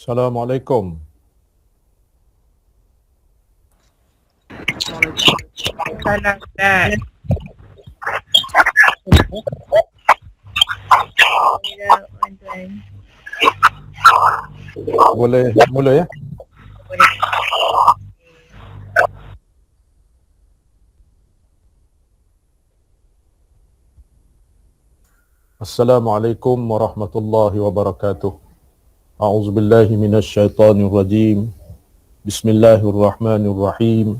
Assalamualaikum. Salam Ustaz. Boleh mula ya? Boleh. Assalamualaikum warahmatullahi wabarakatuh. A'udzubillahi minasyaitonir rajim. Bismillahirrahmanirrahim.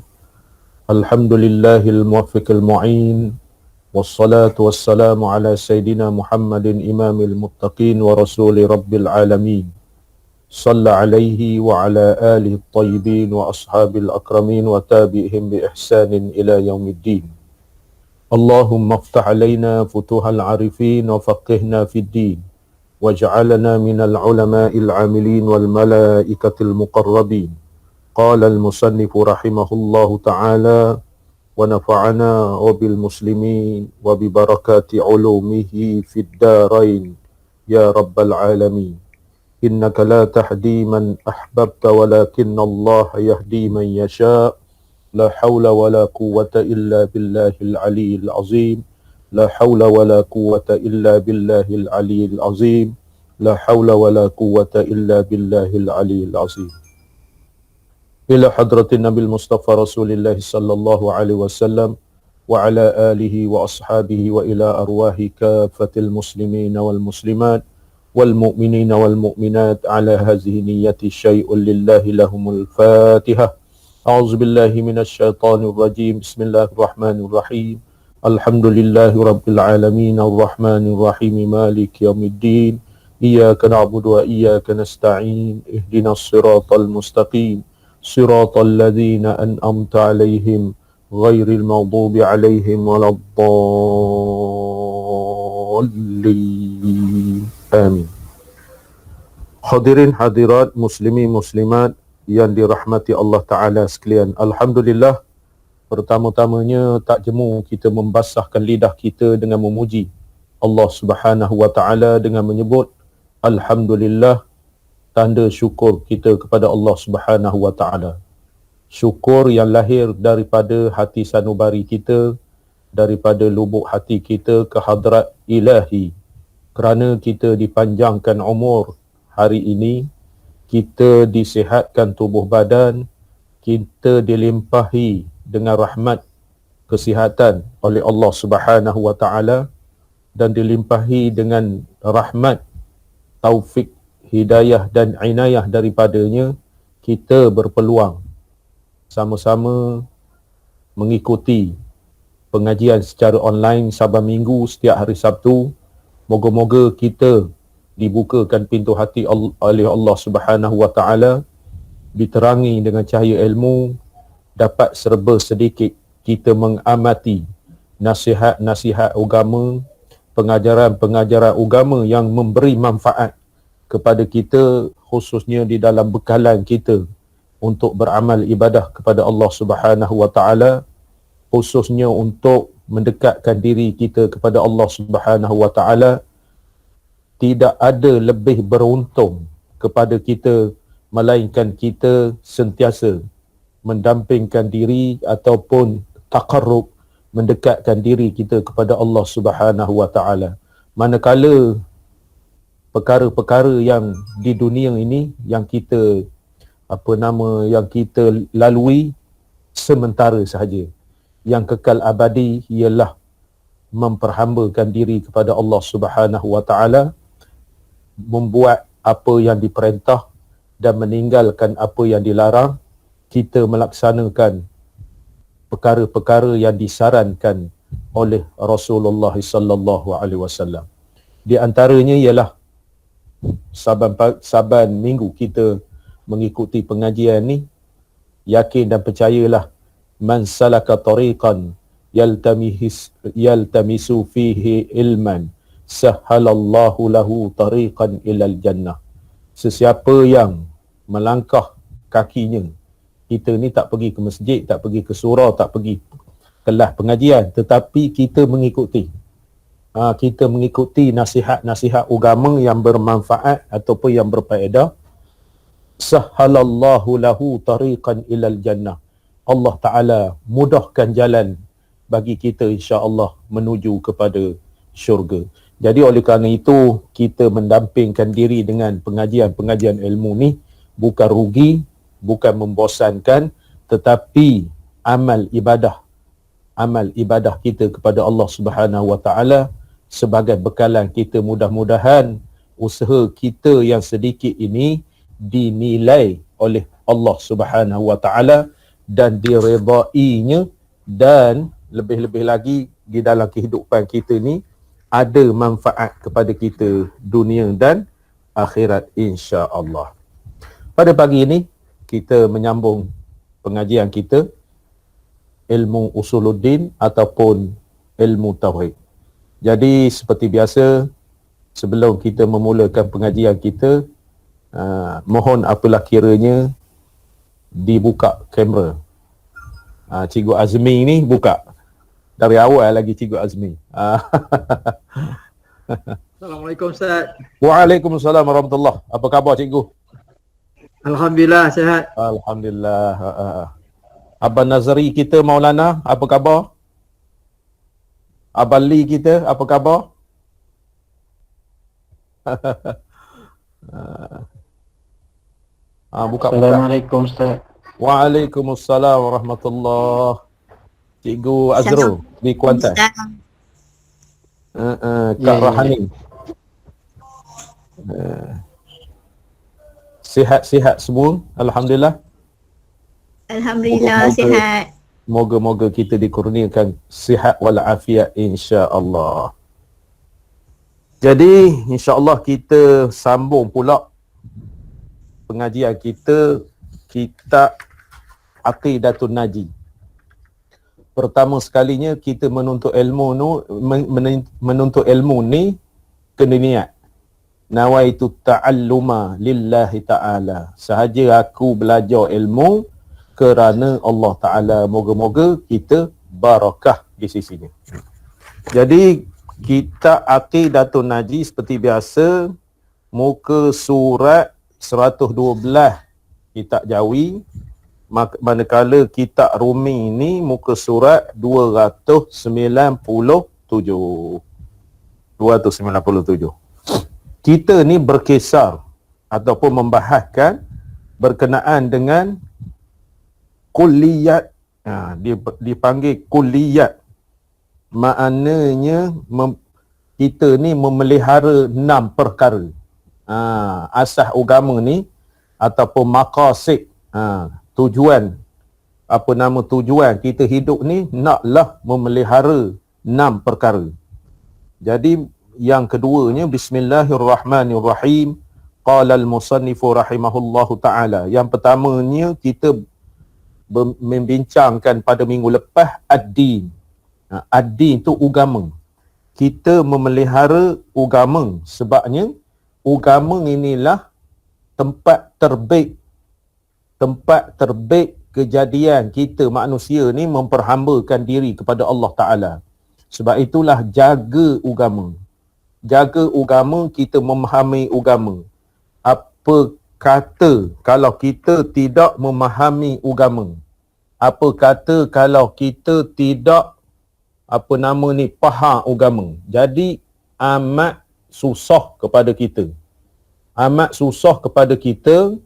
Alhamdulillahil muwaffiqil mu'in. Wassalatu wassalamu ala sayyidina Muhammadin imamil muttaqin wa rasuli rabbil alamin. Salla alaihi wa ala alihi at-tayyibin wa ashabil akramin wa tabi'ihim bi ihsanin ila yaumiddin. Allahumma aftah alaina futuhal arifin wa faqihna fid din waj'alna minal ulama'il amilin wal malaikatil muqarrabin. Qala al-musannif rahimahullahu ta'ala wa nafa'ana wa bil muslimin wa bi barakati ulumihi fid darain ya rabbal alamin. Innaka la tahdi man ahbabta walakinna Allah yahdi man yasha'. La hawla wa la quwwata illa billahil aliyyil azim. La hawla wa la quwwata illa billahil aliyyil azim. La hawla wa la quwwata illa billahil aliyyil azim. Ila hadratin Nabil Mustafa Rasulillah sallallahu alaihi wasallam wa ala alihi wa ashabihi wa ila arwahi kafatil muslimina wal muslimat wal mu'minina wal mu'minat ala hazihi niyyati syai'un lillahi lahumul fatihah. A'udzu billahi minasyaitonir rajim. Bismillahirrahmanirrahim. Alhamdulillahi rabbil alamin arrahmanir rahim maliki yaumiddin. Iyyaka na'budu wa iyyaka nasta'in. Ihdinas siratal mustaqim. Siratal ladzina an'amta 'alaihim ghairil maghdubi 'alaihim waladdallin. Amin. Hadirin hadirat muslimin muslimat yang dirahmati Allah Ta'ala sekalian. Alhamdulillah, pertama-tamanya tak jemu kita membasahkan lidah kita dengan memuji Allah Subhanahu Wa Ta'ala dengan menyebut Alhamdulillah, tanda syukur kita kepada Allah Subhanahu Wa Ta'ala. Syukur yang lahir daripada hati sanubari kita, daripada lubuk hati kita ke hadrat ilahi. Kerana kita dipanjangkan umur hari ini, kita disihatkan tubuh badan, kita dilimpahi dengan rahmat kesihatan oleh Allah Subhanahu Wa Ta'ala dan dilimpahi dengan rahmat, taufik, hidayah dan inayah daripadanya, kita berpeluang sama-sama mengikuti pengajian secara online Sabah Minggu setiap hari Sabtu. Moga-moga kita dibukakan pintu hati oleh Allah Subhanahu Wa Ta'ala, diterangi dengan cahaya ilmu, dapat serba sedikit kita mengamati nasihat-nasihat agama, pengajaran-pengajaran agama yang memberi manfaat kepada kita, khususnya di dalam bekalan kita untuk beramal ibadah kepada Allah Subhanahu Wa Ta'ala, khususnya untuk mendekatkan diri kita kepada Allah Subhanahu Wa Ta'ala. Tidak ada lebih beruntung kepada kita melainkan kita sentiasa mendampingkan diri ataupun taqarrub, mendekatkan diri kita kepada Allah Subhanahu Wa Ta'ala. Manakala perkara-perkara yang di dunia ini yang kita yang kita lalui sementara sahaja. Yang kekal abadi ialah memperhambakan diri kepada Allah Subhanahu Wa Ta'ala, membuat apa yang diperintah dan meninggalkan apa yang dilarang, kita melaksanakan perkara-perkara yang disarankan oleh Rasulullah sallallahu alaihi wasallam. Di antaranya ialah saban minggu kita mengikuti pengajian ni, yakin dan percayalah, man salaka tariqan yaltamisu fihi ilman sahhalallahu lahu tariqan ilal jannah. Sesiapa yang melangkah kakinya, kita ni tak pergi ke masjid, tak pergi ke surau, tak pergi kelas pengajian, tetapi kita mengikuti kita mengikuti nasihat-nasihat agama yang bermanfaat ataupun yang berfaedah, sahhalallahu lahu tariqan ilal jannah. Allah Ta'ala mudahkan jalan bagi kita insya-Allah menuju kepada syurga. Jadi oleh kerana itu kita mendampingkan diri dengan pengajian-pengajian ilmu ni bukan rugi, bukan membosankan, tetapi amal ibadah kita kepada Allah Subhanahu Wa Ta'ala sebagai bekalan kita. Mudah-mudahan usaha kita yang sedikit ini dinilai oleh Allah Subhanahu Wa Ta'ala dan diredainya, dan lebih-lebih lagi di dalam kehidupan kita ni ada manfaat kepada kita dunia dan akhirat insya-Allah. Pada pagi ini kita menyambung pengajian kita ilmu usuluddin ataupun ilmu tauhid. Jadi seperti biasa, sebelum kita memulakan pengajian kita, mohon apalah kiranya dibuka kamera. Cikgu Azmi ni buka dari awal lagi, Cikgu Azmi. Assalamualaikum Ustaz. Waalaikumsalam warahmatullahi. Apa khabar cikgu? Alhamdulillah sihat. Alhamdulillah. Abang Nazari kita Maulana, apa khabar? Abang Lee kita, apa khabar? Buka. Assalamualaikum Ustaz. Waalaikumsalam warahmatullahi. Cikgu Azrul di Kuantan. Kak Rahani. Sihat-sihat semua, alhamdulillah. Alhamdulillah sihat. Moga-moga kita dikurniakan sihat walafiat insya-Allah. Jadi insya-Allah kita sambung pula pengajian kita kitab Aqidatun Naji. Pertama sekalinya kita menuntut ilmu ni kena niat. Nawaitu ta'alluma lillahi ta'ala. Sahaja aku belajar ilmu kerana Allah Ta'ala. Moga-moga kita barakah di sisinya. Jadi kitab Aqidatun Naji seperti biasa, muka surat 112 kitab Jawi, manakala kitab Rumi ini muka surat 297. Kita ni berkisar ataupun membahaskan berkenaan dengan kulliyat. Dipanggil kulliyat. Maknanya kita ni memelihara 6 perkara. Asas agama ni ataupun maqasid, tujuan tujuan kita hidup ni naklah memelihara 6 perkara. Jadi yang keduanya, bismillahirrahmanirrahim, qala al-musannifu rahimahullahu ta'ala. Yang pertamanya kita membincangkan pada minggu lepas ad-din. Ad-din tu agama. Kita memelihara agama sebabnya agama inilah tempat terbit kejadian kita manusia ni memperhambakan diri kepada Allah Ta'ala. Sebab itulah jaga agama. Jaga agama, kita memahami agama. Apa kata kalau kita tidak memahami agama? Apa kata kalau kita tidak faham agama? Jadi amat susah kepada kita. Amat susah kepada kita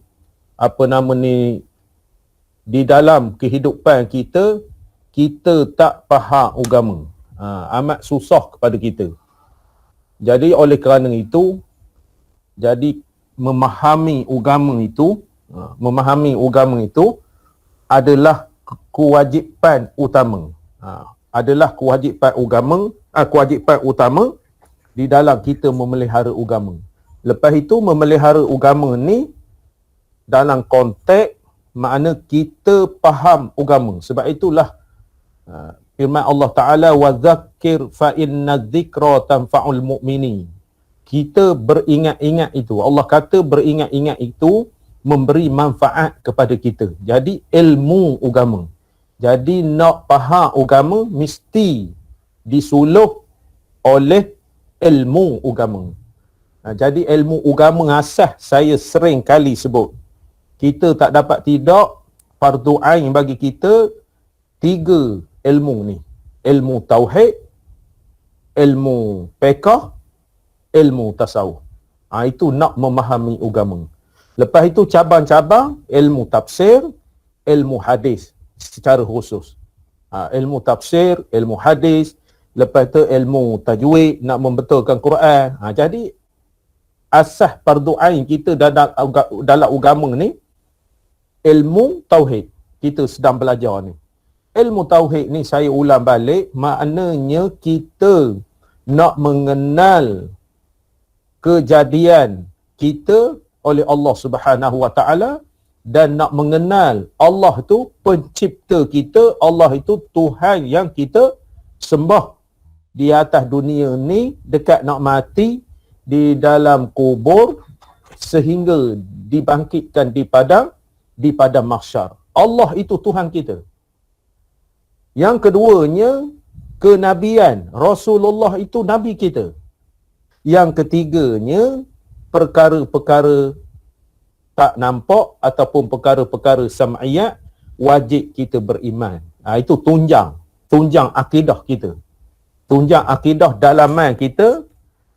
di dalam kehidupan kita, kita tak faham agama. Amat susah kepada kita. Jadi oleh kerana itu, jadi memahami agama itu adalah kewajipan utama. Adalah kewajipan utama di dalam kita memelihara agama. Lepas itu memelihara agama ni dalam konteks makna kita faham agama. Sebab itulah firman Allah Ta'ala, wa zakkir fa inna dzikra tanfa'ul mu'minin. Kita beringat-ingat itu. Allah kata beringat-ingat itu memberi manfaat kepada kita. Jadi ilmu agama. Jadi nak faham agama mesti disuluh oleh ilmu agama. Jadi ilmu agama asas saya sering kali sebut. kita tak dapat tidak fardu ain bagi kita 3 ilmu ni. Ilmu tauhid, ilmu fiqh, ilmu tasawuf. Itu nak memahami agama. Lepas itu cabang-cabang ilmu tafsir, ilmu hadis secara khusus. Ilmu tafsir, ilmu hadis, lepas tu ilmu tajwid, nak membetulkan Quran. Jadi asas fardu ain kita dalam agama ni ilmu tauhid. Kita sedang belajar ni. Ilmu tauhid ni saya ulang balik, maknanya kita nak mengenal kejadian kita oleh Allah Subhanahu Wa Taala dan nak mengenal Allah itu pencipta kita, Allah itu Tuhan yang kita sembah di atas dunia ni, dekat nak mati, di dalam kubur, sehingga dibangkitkan di padang mahsyar. Allah itu Tuhan kita. Yang keduanya, kenabian. Rasulullah itu nabi kita. Yang ketiganya, perkara-perkara tak nampak ataupun perkara-perkara sam'iyat, wajib kita beriman. Itu tunjang akidah kita. Tunjang akidah dalaman kita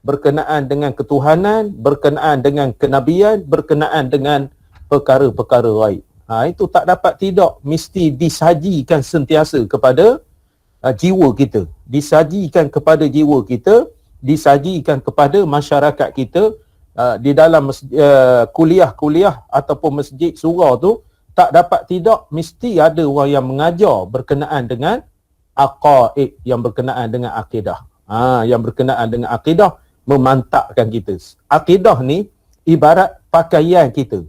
berkenaan dengan ketuhanan, berkenaan dengan kenabian, berkenaan dengan perkara-perkara ghaib. Itu tak dapat tidak, mesti disajikan sentiasa kepada jiwa kita. Disajikan kepada jiwa kita, disajikan kepada masyarakat kita. Di dalam kuliah-kuliah ataupun masjid surau tu, tak dapat tidak mesti ada orang yang mengajar berkenaan dengan aqaid, yang berkenaan dengan akidah. Yang berkenaan dengan akidah, memantapkan kita. Akidah ni ibarat pakaian kita.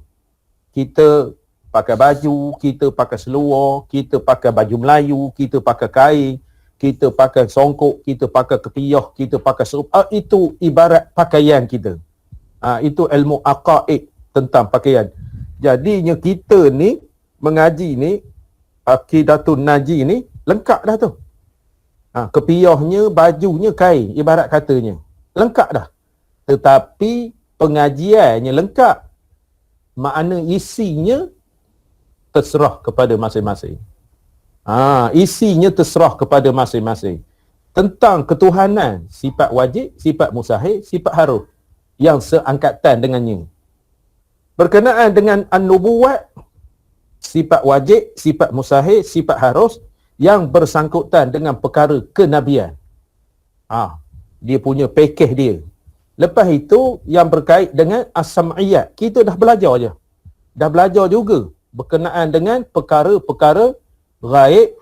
Kita pakai baju, kita pakai seluar, kita pakai baju Melayu, kita pakai kain, kita pakai songkok, kita pakai ketiah, kita pakai serup. Itu ibarat pakaian kita. Itu ilmu aqaid tentang pakaian. Jadinya kita ni mengaji ni, Aqidatun Naji ni lengkap dah tu. Kepiahnya, bajunya kain, ibarat katanya. Lengkap dah. Tetapi pengajiannya lengkap. Makna isinya terserah kepada masing-masing. Isinya terserah kepada masing-masing. Tentang ketuhanan, sifat wajib, sifat mustahil, sifat harus yang seangkatan dengannya. Berkenaan dengan an-nubuwat, sifat wajib, sifat mustahil, sifat harus yang bersangkutan dengan perkara kenabian. Dia punya pakej dia. Lepas itu yang berkait dengan as-sam'iyat, kita dah belajar je. Dah belajar juga berkenaan dengan perkara-perkara ghaib,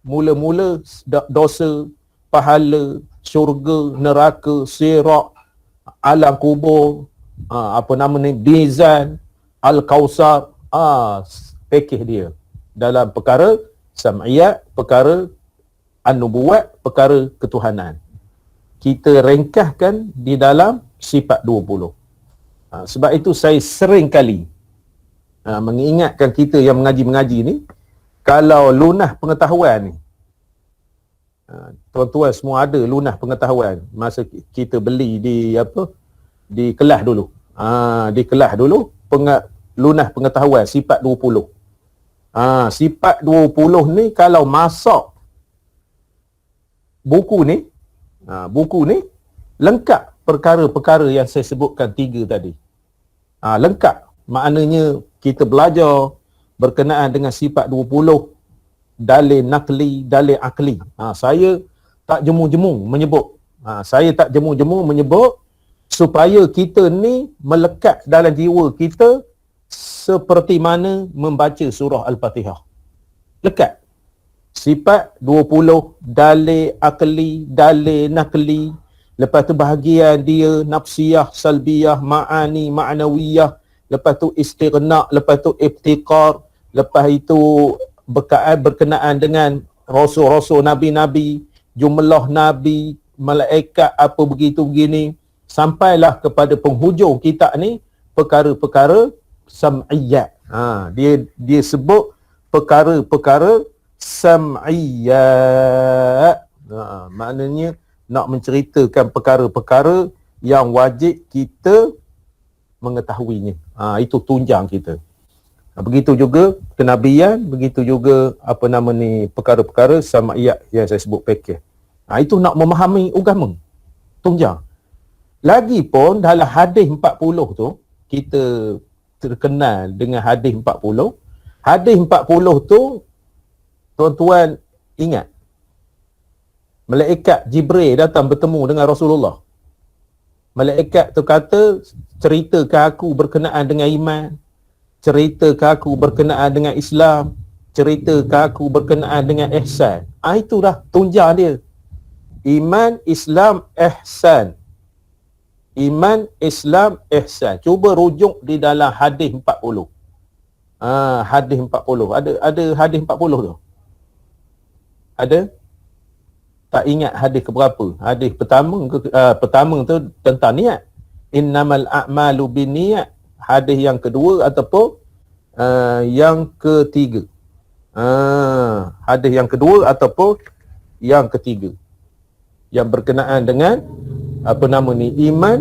mula-mula dosa, pahala, syurga, neraka, sirat, alam kubur, mizan, al-kausar, pakej dia dalam perkara sam'iyat, perkara an-nubuwat, perkara ketuhanan. Kita ringkaskan di dalam sifat 20. Sebab itu saya sering kali mengingatkan kita yang mengaji-mengaji ni, kalau lunah pengetahuan ni, tuan-tuan semua ada lunah pengetahuan masa kita beli di kelas dulu. Di kelas dulu lunah pengetahuan sifat 20. Sifat 20 ni kalau masak buku ni lengkap perkara-perkara yang saya sebutkan 3 tadi. Lengkap. Maknanya kita belajar berkenaan dengan sifat 20, dalil nakli, dalil akli. Saya tak jemu-jemu menyebut. Saya tak jemu-jemu menyebut supaya kita ni melekat dalam jiwa kita seperti mana membaca surah Al-Fatihah. Lekat. Sifat 20, dalil akli, dalil nakli. Lepas tu bahagian dia nafsiyah, salbiyah, ma'ani, ma'nawiyah. Lepas tu istighna, lepas tu ibtiqar. Lepas itu berkenaan dengan rasul-rasul, nabi-nabi, jumlah nabi, malaikat, apa begitu begini. Sampailah kepada penghujung kitab ni perkara-perkara sam'iyat. Dia sebut perkara-perkara sam'iyat. Maknanya nak menceritakan perkara-perkara yang wajib kita mengetahuinya. Itu tunjang kita. Begitu juga kenabian, begitu juga perkara-perkara sama'iyat yang saya sebut pekeh. Itu nak memahami agama. Tunjang. Lagipun dalam hadis 40 tu, kita terkenal dengan hadis 40. Hadis 40 tu, tuan-tuan ingat, malaikat Jibril datang bertemu dengan Rasulullah. Malaikat tu kata, ceritakan aku berkenaan dengan iman, ceritakan aku berkenaan dengan Islam, ceritakan aku berkenaan dengan ihsan. Itu dah tunjang dia. Iman, Islam, ihsan. Iman, Islam, ihsan. Cuba rujuk di dalam hadis 40. Hadis 40. Ada hadis 40 tu? Ada? Tak ingat hadis ke berapa? Hadis pertama tu tentang niat. Innamal a'malu binniyat. Hadis yang kedua ataupun yang ketiga. Hadis yang kedua ataupun yang ketiga. Yang berkenaan dengan iman,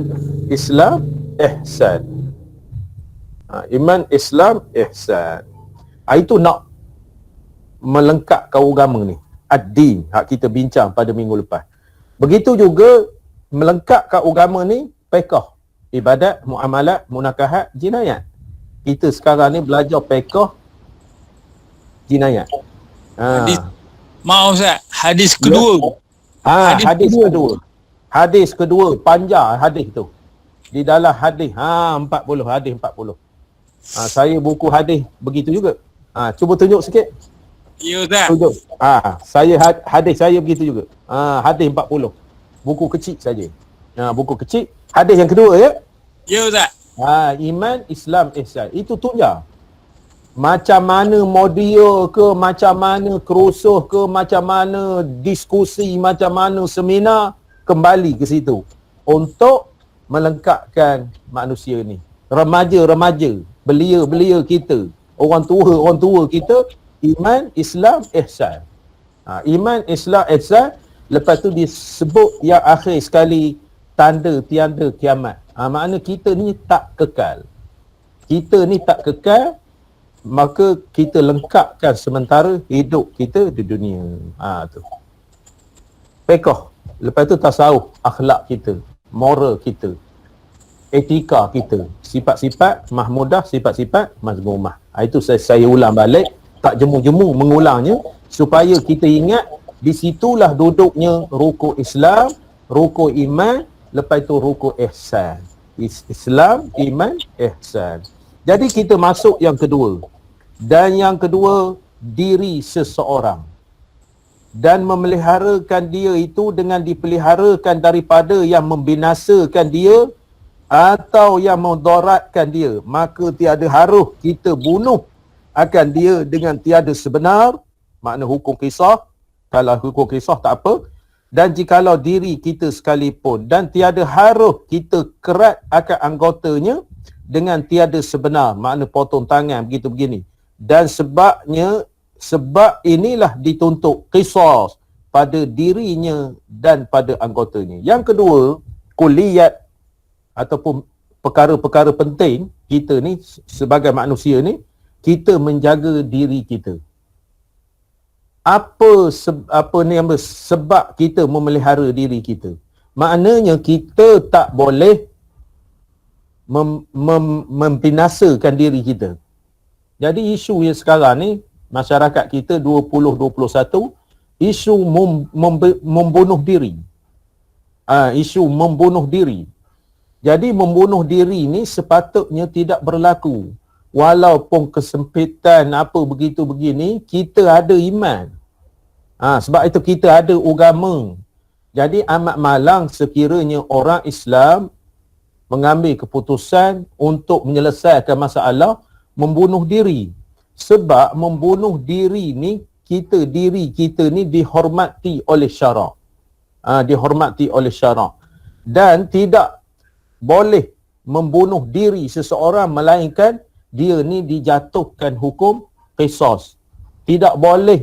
Islam, ihsan. Iman, Islam, ihsan. Itu nak melengkapkan agama ni. Ad-din, hak kita bincang pada minggu lepas. Begitu juga melengkapkan agama ni, fiqh, ibadat, muamalat, munakahat, jinayat. Kita sekarang ni belajar fiqh jinayat. Maaf Ustaz, hadis kedua. Hadis kedua, panjang hadis tu. Di dalam hadis 40, hadis 40. Saya buku hadis begitu juga. Cuba tunjuk sikit. Ya Ustaz. Tunjuk. Hadis saya begitu juga. Hadis 40. Buku kecil saja. Buku kecil. Hadis yang kedua ya. Ya Ustaz. Iman, Islam, ihsan. Itu tunjang. Macam mana modul ke, macam mana kerusuh ke, macam mana diskusi, macam mana seminar, kembali ke situ. Untuk melengkapkan manusia ni. Remaja-remaja, belia-belia kita, orang tua kita, iman, Islam, ihsan. Iman, Islam, ihsan. Lepas tu disebut yang akhir sekali, tanda-tiada kiamat. Makna kita ni tak kekal. Kita ni tak kekal, maka kita lengkapkan sementara hidup kita di dunia. Tu. Fiqh. Lepas tu tasawuf, akhlak kita, moral kita, etika kita, sifat-sifat mahmudah, sifat-sifat mazmumah. Itu saya ulang balik, tak jemu-jemu mengulangnya supaya kita ingat di situlah duduknya rukuk Islam, rukuk iman, lepas itu rukuk ihsan. Islam, iman, ihsan. Jadi kita masuk yang kedua. Dan yang kedua, diri seseorang. Dan memeliharakan dia itu dengan dipeliharakan daripada yang membinasakan dia atau yang mudaratkan dia. Maka tiada harus kita bunuh akan dia dengan tiada sebenar. Makna hukum kisah. Kalau hukum kisah tak apa. Dan jikalau diri kita sekalipun. Dan tiada harus kita kerat akan anggotanya dengan tiada sebenar. Makna potong tangan begitu begini. Dan sebab inilah dituntut qisas pada dirinya dan pada anggotanya. Yang kedua, kulliyat ataupun perkara-perkara penting kita ni sebagai manusia ni, kita menjaga diri kita. Sebab kita memelihara diri kita? Maknanya kita tak boleh membinasakan diri kita. Jadi isu yang sekarang ni, masyarakat kita 2021, isu membunuh diri. Isu membunuh diri. Jadi membunuh diri ni sepatutnya tidak berlaku. Walaupun kesempitan apa begitu begini, kita ada iman. Sebab itu kita ada agama. Jadi amat malang sekiranya orang Islam mengambil keputusan untuk menyelesaikan masalah membunuh diri. Sebab membunuh diri ni, diri kita ni dihormati oleh syarak. Dihormati oleh syarak. Dan tidak boleh membunuh diri seseorang melainkan dia ni dijatuhkan hukum qisas. Tidak boleh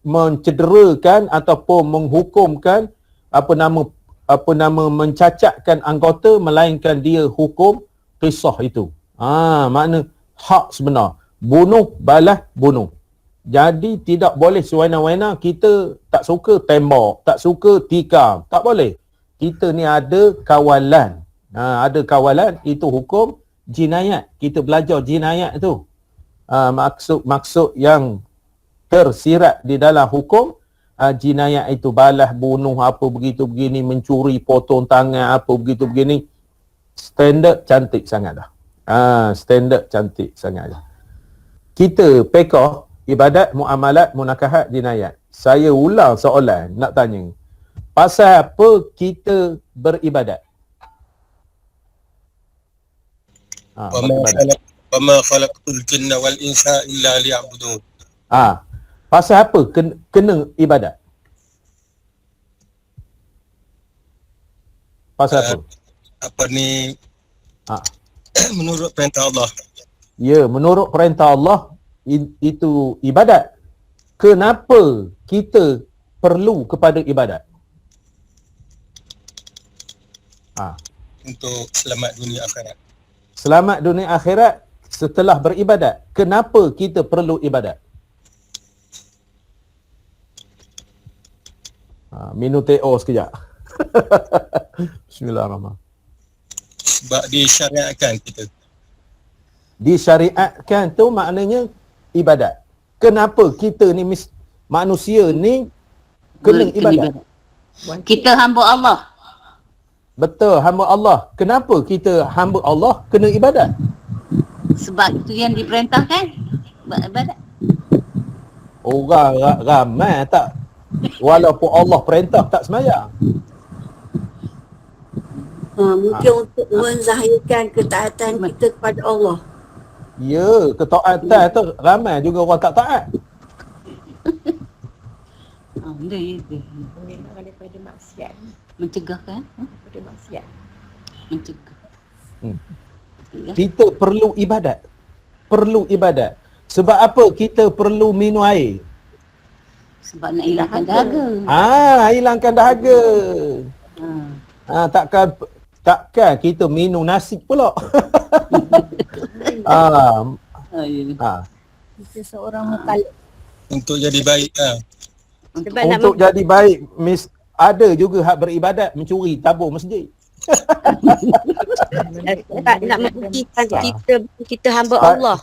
mencederakan ataupun menghukumkan mencacatkan anggota melainkan dia hukum qisas itu. Makna hak sebenar. Bunuh, balas, bunuh. Jadi tidak boleh sewena-wena kita tak suka tembak, tak suka tikam. Tak boleh. Kita ni ada kawalan. Ada kawalan, itu hukum jinayat. Kita belajar jinayat tu. Maksud yang tersirat di dalam hukum jinayat itu, balas, bunuh, apa begitu begini, mencuri, potong tangan, apa begitu begini. Standard cantik sangat dah. Standard cantik sangat dah. Kita pekoh ibadat, muamalat, munakahat, jinayat. Saya ulang soalan nak tanya. Pasal apa kita beribadat? Beribadat. Wama khalaqtul jinna wal insa illa liya'budun. Pasal apa kena ibadat? Pasal apa? Apa ni? Menurut perintah Allah. Ya, menurut perintah Allah itu ibadat. Kenapa kita perlu kepada ibadat? Untuk selamat dunia akhirat. Selamat dunia akhirat setelah beribadat. Kenapa kita perlu ibadat? Minum teh sekejap. Bismillahirrahmanirrahim. Sebab disyariatkan kita. Disyariatkan tu maknanya ibadat. Kenapa kita ni manusia ni kena ibadat? Kita hamba Allah. Betul, hamba Allah. Kenapa kita hamba Allah kena ibadat? Sebab itu yang diperintahkan buat ibadat. Orang ramai tak, walaupun Allah perintah tak semayang. Mungkin untuk menzahirkan ketaatan kita kepada Allah. Ya, ketaatan tu ramai juga orang tak taat. Mengelakkan daripada maksiat. Mencegah kan? Daripada maksiat. Mencegah. Kita perlu ibadat. Perlu ibadat. Sebab apa kita perlu minum air? Sebab nak hilangkan dahaga. Hilangkan dahaga. Takkan kita minum nasi pula. Kita seorang mukallaf. Untuk jadi baik. Untuk jadi baik, ada juga hak beribadat, mencuri, tabur masjid. Nak membuktikan kita hamba Allah.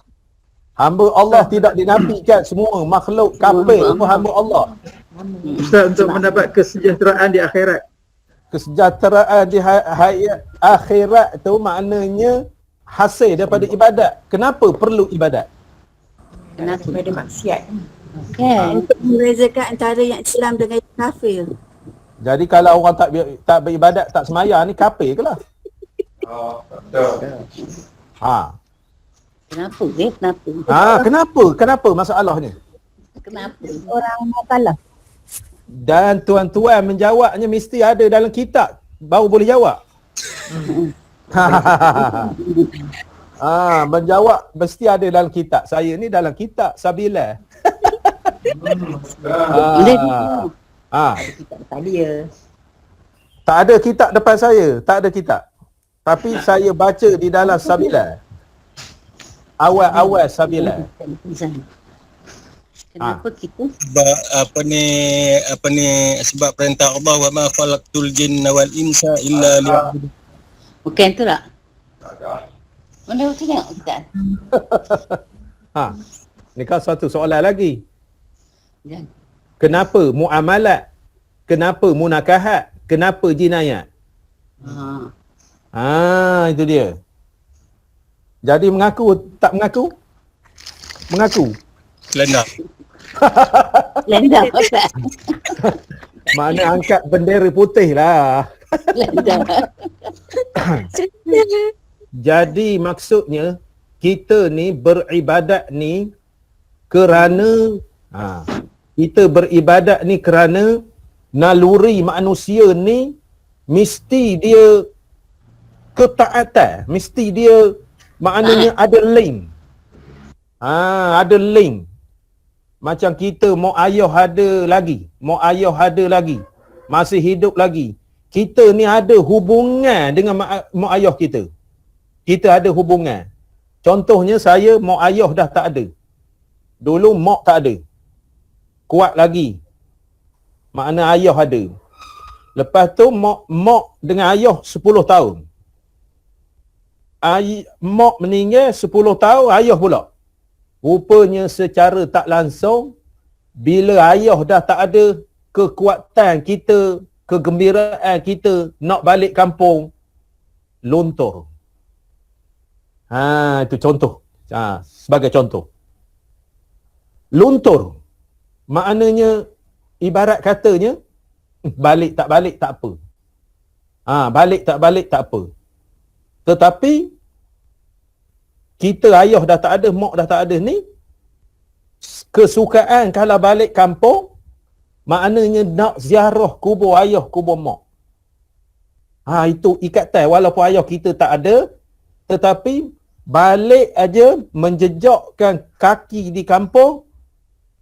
Hamba Allah tidak dinafikan, semua makhluk kafir pun hamba Allah. Ustaz, untuk mendapat kesejahteraan di akhirat. Kesejahteraan di hayat akhirat tu maknanya hasil daripada ibadat. Kenapa perlu ibadat? Kenapa? Daripada maksiat. Untuk membezakan antara yang Islam dengan yang kafir. Jadi kalau orang tak beribadat, tak sembahyang ni kafir ke lah? Kenapa? Kenapa masalahnya? Kenapa? Orang mukallaf. Dan tuan-tuan menjawabnya mesti ada dalam kitab baru boleh jawab. Menjawab mesti ada dalam kitab. Saya ni dalam kitab Sabilah. Tak ada kitab depan saya, tak ada kitab. Tapi saya baca di dalam Sabilah. Awal-awal Sabilah. Kenapa kita? Sebab apa ni sebab perintah Allah, wa ma khalaqtul jinna wal insa illa liya'budun. Bukan tu tak? Mana tu tengok Ustaz? Ni kan satu soalan lagi. Ya. Kenapa muamalat? Kenapa munakahat? Kenapa jinayat? Itu dia. Jadi mengaku tak mengaku? Mengaku. Kelana. Lenda Ustaz. Mana angkat bendera putih lah. Lenda. Jadi maksudnya kita ni beribadat ni kerana kita beribadat ni kerana naluri manusia ni mesti dia ketaatan, mesti dia maknanya ada link. Ada link. Macam kita mak ayah ada lagi, masih hidup lagi. Kita ni ada hubungan dengan mak ayah kita. Kita ada hubungan. Contohnya saya mak ayah dah tak ada. Dulu mak tak ada. Kuat lagi. Makna ayah ada. Lepas tu mak dengan ayah 10 tahun. Mak meninggal 10 tahun, ayah pula. Rupanya secara tak langsung, bila ayah dah tak ada, kekuatan kita, kegembiraan kita nak balik kampung, luntur. Itu contoh. Sebagai contoh. Luntur. Maknanya, ibarat katanya, balik tak apa. Balik tak apa. Tetapi, kita ayah dah tak ada, mak dah tak ada ni, kesukaan kalau balik kampung, maknanya nak ziarah kubur ayah, kubur mak. Itu ikatan. Walaupun ayah kita tak ada, tetapi balik aja menjejakkan kaki di kampung,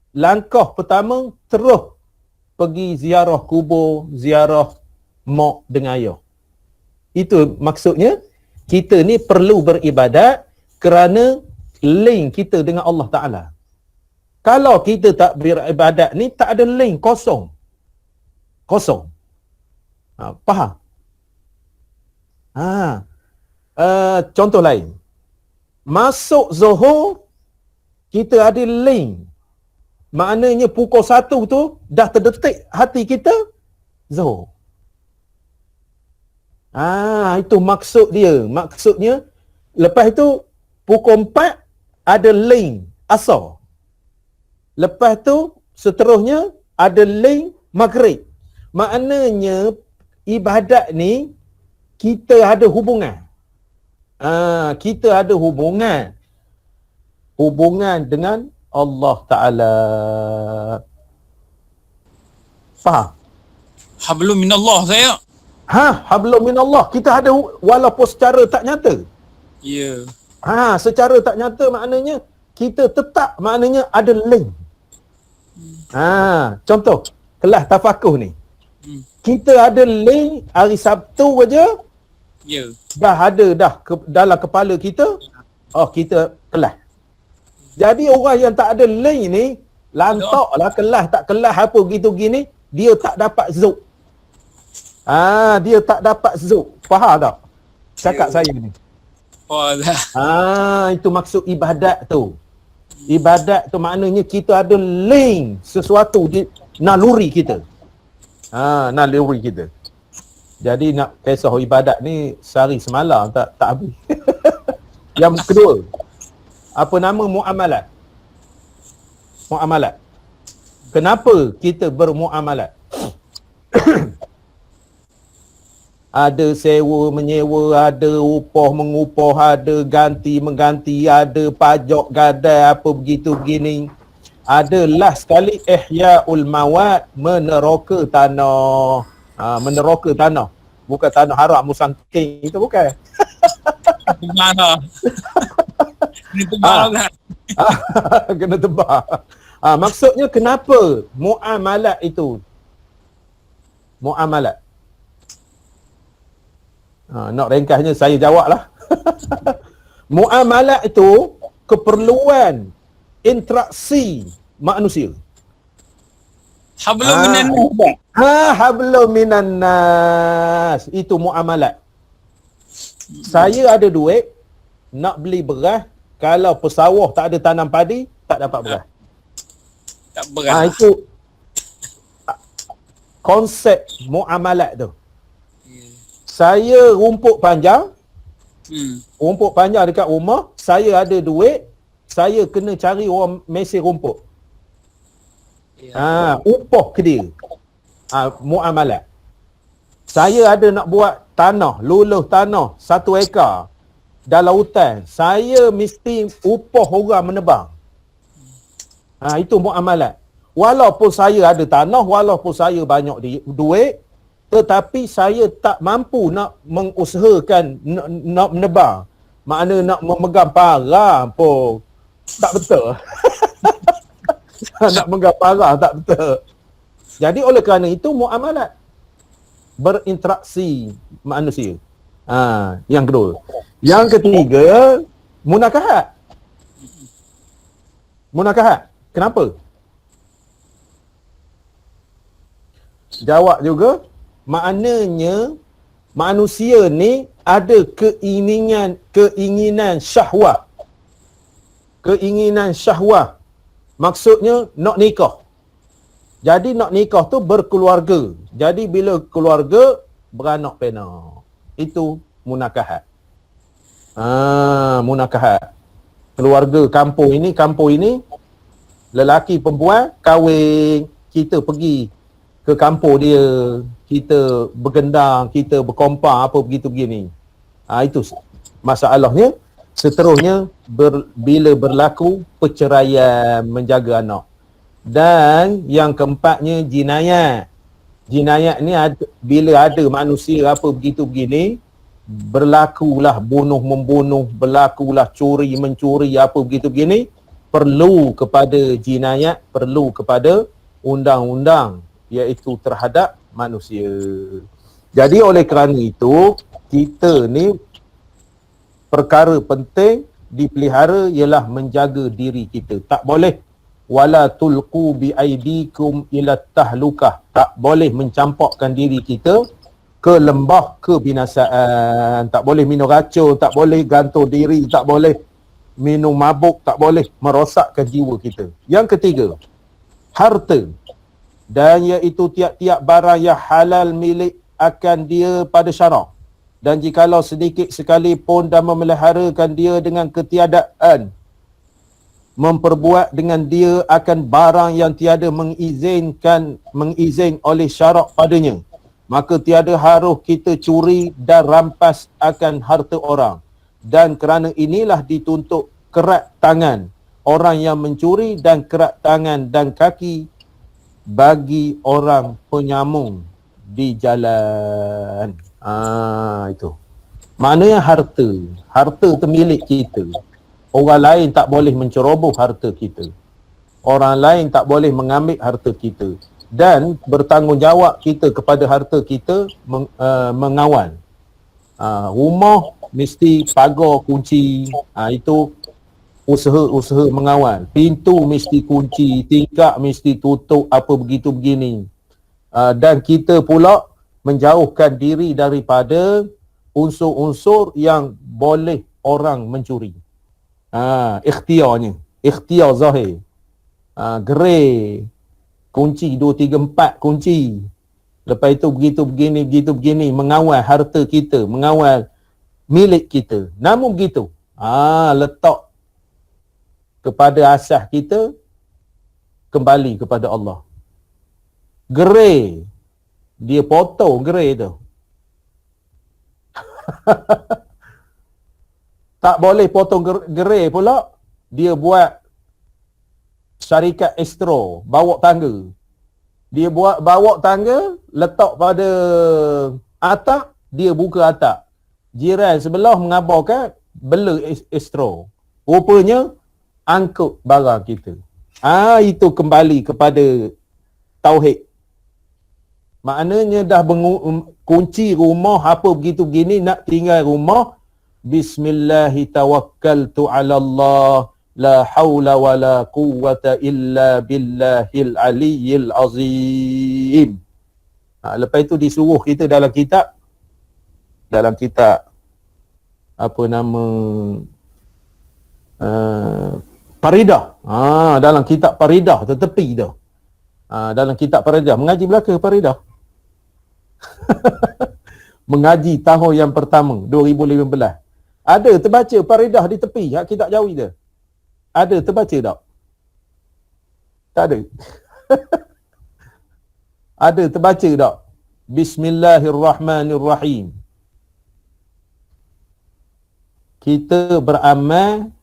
langkah pertama terus pergi ziarah kubur, ziarah mak dengan ayah. Itu maksudnya, kita ni perlu beribadat kerana link kita dengan Allah Ta'ala. Kalau kita tak beribadat ni, tak ada link, kosong. Faham? Contoh lain. Masuk Zuhur, kita ada link. Maknanya pukul 1 tu, dah terdetik hati kita, Zuhur. Itu maksud dia. Maksudnya, lepas itu, pukul 4, ada link, Asar. Lepas tu, seterusnya, ada link, Maghrib. Maknanya, ibadat ni, kita ada hubungan. Kita ada hubungan dengan Allah Ta'ala. Faham? Hablum minallah saya. Hablum minallah. Kita ada walaupun secara tak nyata. Ya. Secara tak nyata maknanya kita tetap maknanya ada link. Contoh, kelas tafakuh ni. Kita ada link hari Sabtu aja. Ya. Dah ada dalam kepala kita. Kita kelas. Jadi orang yang tak ada link ni, lantaklah kelas tak kelas apa gitu gini, dia tak dapat zuk. Dia tak dapat zuk. Faham tak? Cakap saya ni. Itu maksud ibadat tu. Ibadat tu maknanya kita ada link sesuatu di naluri kita. Naluri kita. Jadi nak kisah ibadat ni sehari semalam tak habis. Yang kedua, apa nama muamalat? Muamalat. Kenapa kita bermuamalat? Ada sewa menyewa, ada upah mengupah, ada ganti mengganti, ada pajak gadai apa begitu begini. Ada last sekali ihyaul mawat, meneroka tanah. Meneroka tanah. Bukan tanah haram musangking itu bukan. Mana? Ini tebal kan? Kena tebal. Maksudnya kenapa muamalat itu? Muamalat. Nak ringkasnya saya jawablah. Muamalat itu keperluan interaksi manusia. Hablum minan nas. Hablum minan nas. Itu muamalat. Saya ada duit nak beli beras, kalau pesawah tak ada tanam padi, tak dapat beras. Tak beras. Itu konsep muamalat tu. Saya rumput panjang. Rumput panjang dekat rumah, saya ada duit, saya kena cari orang mesin rumput. Upah ke dia. Muamalat. Saya ada nak buat tanah, luluh tanah 1 ekar dalam hutan. Saya mesti upah orang menebang. Itu muamalat. Walaupun saya ada tanah, walaupun saya banyak duit, tetapi saya tak mampu nak mengusahakan nak menebang. Makna nak memegang parang pun tak betul. Nak memegang parang tak betul. Jadi oleh kerana itu muamalat. Berinteraksi manusia. Yang kedua. Yang ketiga, Munakahat. Munakahat. Kenapa? Jawab juga, maknanya manusia ni ada keinginan syahwat. Keinginan syahwat. Maksudnya nak nikah. Jadi nak nikah tu berkeluarga. Jadi bila keluarga beranak pinak. Itu munakahat. Munakahat. Keluarga kampung ini lelaki perempuan kahwin, kita pergi ke kampung dia, kita bergendang, kita berkompang apa begitu begini. Itu masalahnya. Seterusnya bila berlaku perceraian, menjaga anak. Dan yang keempatnya jinayat. Jinayat ni bila ada manusia apa begitu begini, berlakulah bunuh-membunuh, berlakulah curi-mencuri apa begitu begini, perlu kepada jinayat, perlu kepada undang-undang iaitu terhadap manusia. Jadi oleh kerana itu, kita ni perkara penting dipelihara ialah menjaga diri kita. Tak boleh wala tulqu bi aidikum ila tahlukah. Tak boleh mencampakkan diri kita ke lembah kebinasaan. Tak boleh minum racun, tak boleh gantung diri, tak boleh minum mabuk, tak boleh merosakkan jiwa kita. Yang ketiga, harta. Dan iaitu tiap-tiap barang yang halal milik akan dia pada syarak. Dan jikalau sedikit sekalipun dan memeliharakan dia dengan ketiadaan, memperbuat dengan dia akan barang yang tiada mengizin oleh syarak padanya, maka tiada harus kita curi dan rampas akan harta orang. Dan kerana inilah dituntut kerat tangan orang yang mencuri dan kerat tangan dan kaki bagi orang penyambung di jalan. Itu. Maknanya harta. Harta tu milik kita. Orang lain tak boleh menceroboh harta kita. Orang lain tak boleh mengambil harta kita. Dan bertanggungjawab kita kepada harta kita mengawal. Rumah mesti pagar kunci. Itu usaha mengawal. Pintu mesti kunci, tingkap mesti tutup, apa begitu begini. Dan kita pula menjauhkan diri daripada unsur-unsur yang boleh orang mencuri. Ikhtiarnya, ikhtiar zahir. Gerai, kunci 2, 3, 4 kunci. Lepas itu begitu begini, mengawal harta kita, mengawal milik kita. Namun begitu, letak kepada asas kita, kembali kepada Allah. Gerai, dia potong gerai tu. Tak boleh potong gerai pula, dia buat syarikat estro, bawa tangga. Dia buat bawa tangga, letak pada atap, dia buka atap. Jiran sebelah mengabarkan bela estro. Rupanya angkut barang kita. Itu kembali kepada tauhid. Maknanya dah kunci rumah apa begitu begini, nak tinggal rumah, bismillahi tawakkaltu ala Allah, la hawla wa la quwwata illa billahil aliyyil azim. Lepas itu disuruh kita dalam kitab apa nama Paridah. Dalam kitab Paridah tetepi dah. Dalam kitab Paridah mengaji belaka Paridah. Mengaji tahun yang pertama 2015. Ada terbaca Paridah di tepi hak kitab Jawi dia. Ada terbaca tak? Tak ada. Ada terbaca tak? Bismillahirrahmanirrahim. Kita beramal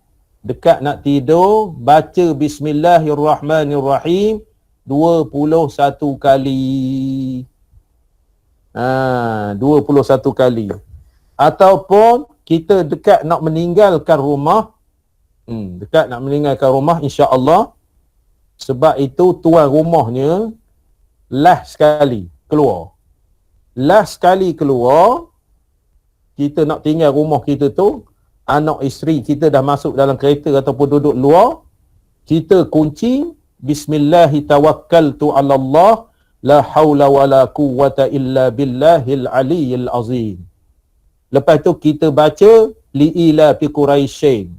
dekat nak tidur, baca Bismillahirrahmanirrahim 21 kali. 21 kali. Ataupun kita dekat nak meninggalkan rumah, insya-Allah, sebab itu tuan rumahnya last sekali keluar, kita nak tinggal rumah kita tu, anak isteri kita dah masuk dalam kereta ataupun duduk luar, kita kunci bismillahi tawakkaltu 'ala Allah la haula wala quwwata illa billahil aliyyil azim. Lepas tu kita baca li'ila fi Quraisyin.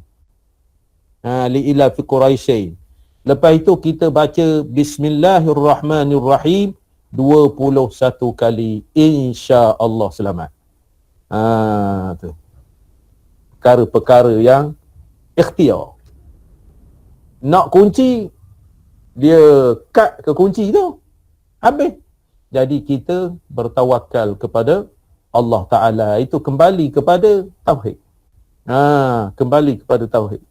Li'ila fi Quraisyin. Lepas itu kita baca bismillahirrahmanirrahim 21 kali, insya-Allah selamat. Tu. Perkara-perkara yang ikhtiar. Nak kunci, dia cut ke kunci tu, habis. Jadi kita bertawakal kepada Allah Ta'ala. Itu kembali kepada tauhid. Kembali kepada tauhid.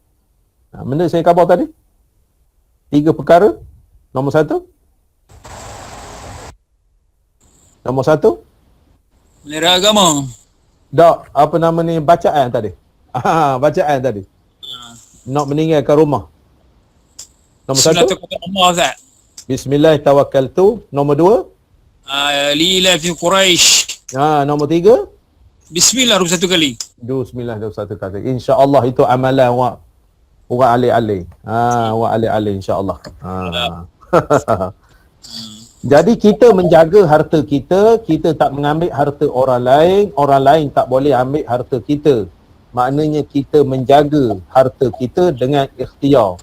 Benda saya khabar tadi, 3 perkara. Nombor 1, Melera agama. dak, apa nama ni, bacaan tadi. Bacaan tadi. Nak meninggalkan rumah. Nombor 1, Ustaz. bismillah tawakkaltu. Nombor 2, Lila fi Quraisy. nombor 3, Bismillah 21 kali. bismillah 21 kali. InsyaAllah itu amalan orang alih-alih. Orang alih-alih insyaAllah. Jadi kita menjaga harta kita, kita tak mengambil harta orang lain tak boleh ambil harta kita. Maknanya kita menjaga harta kita dengan ikhtiar,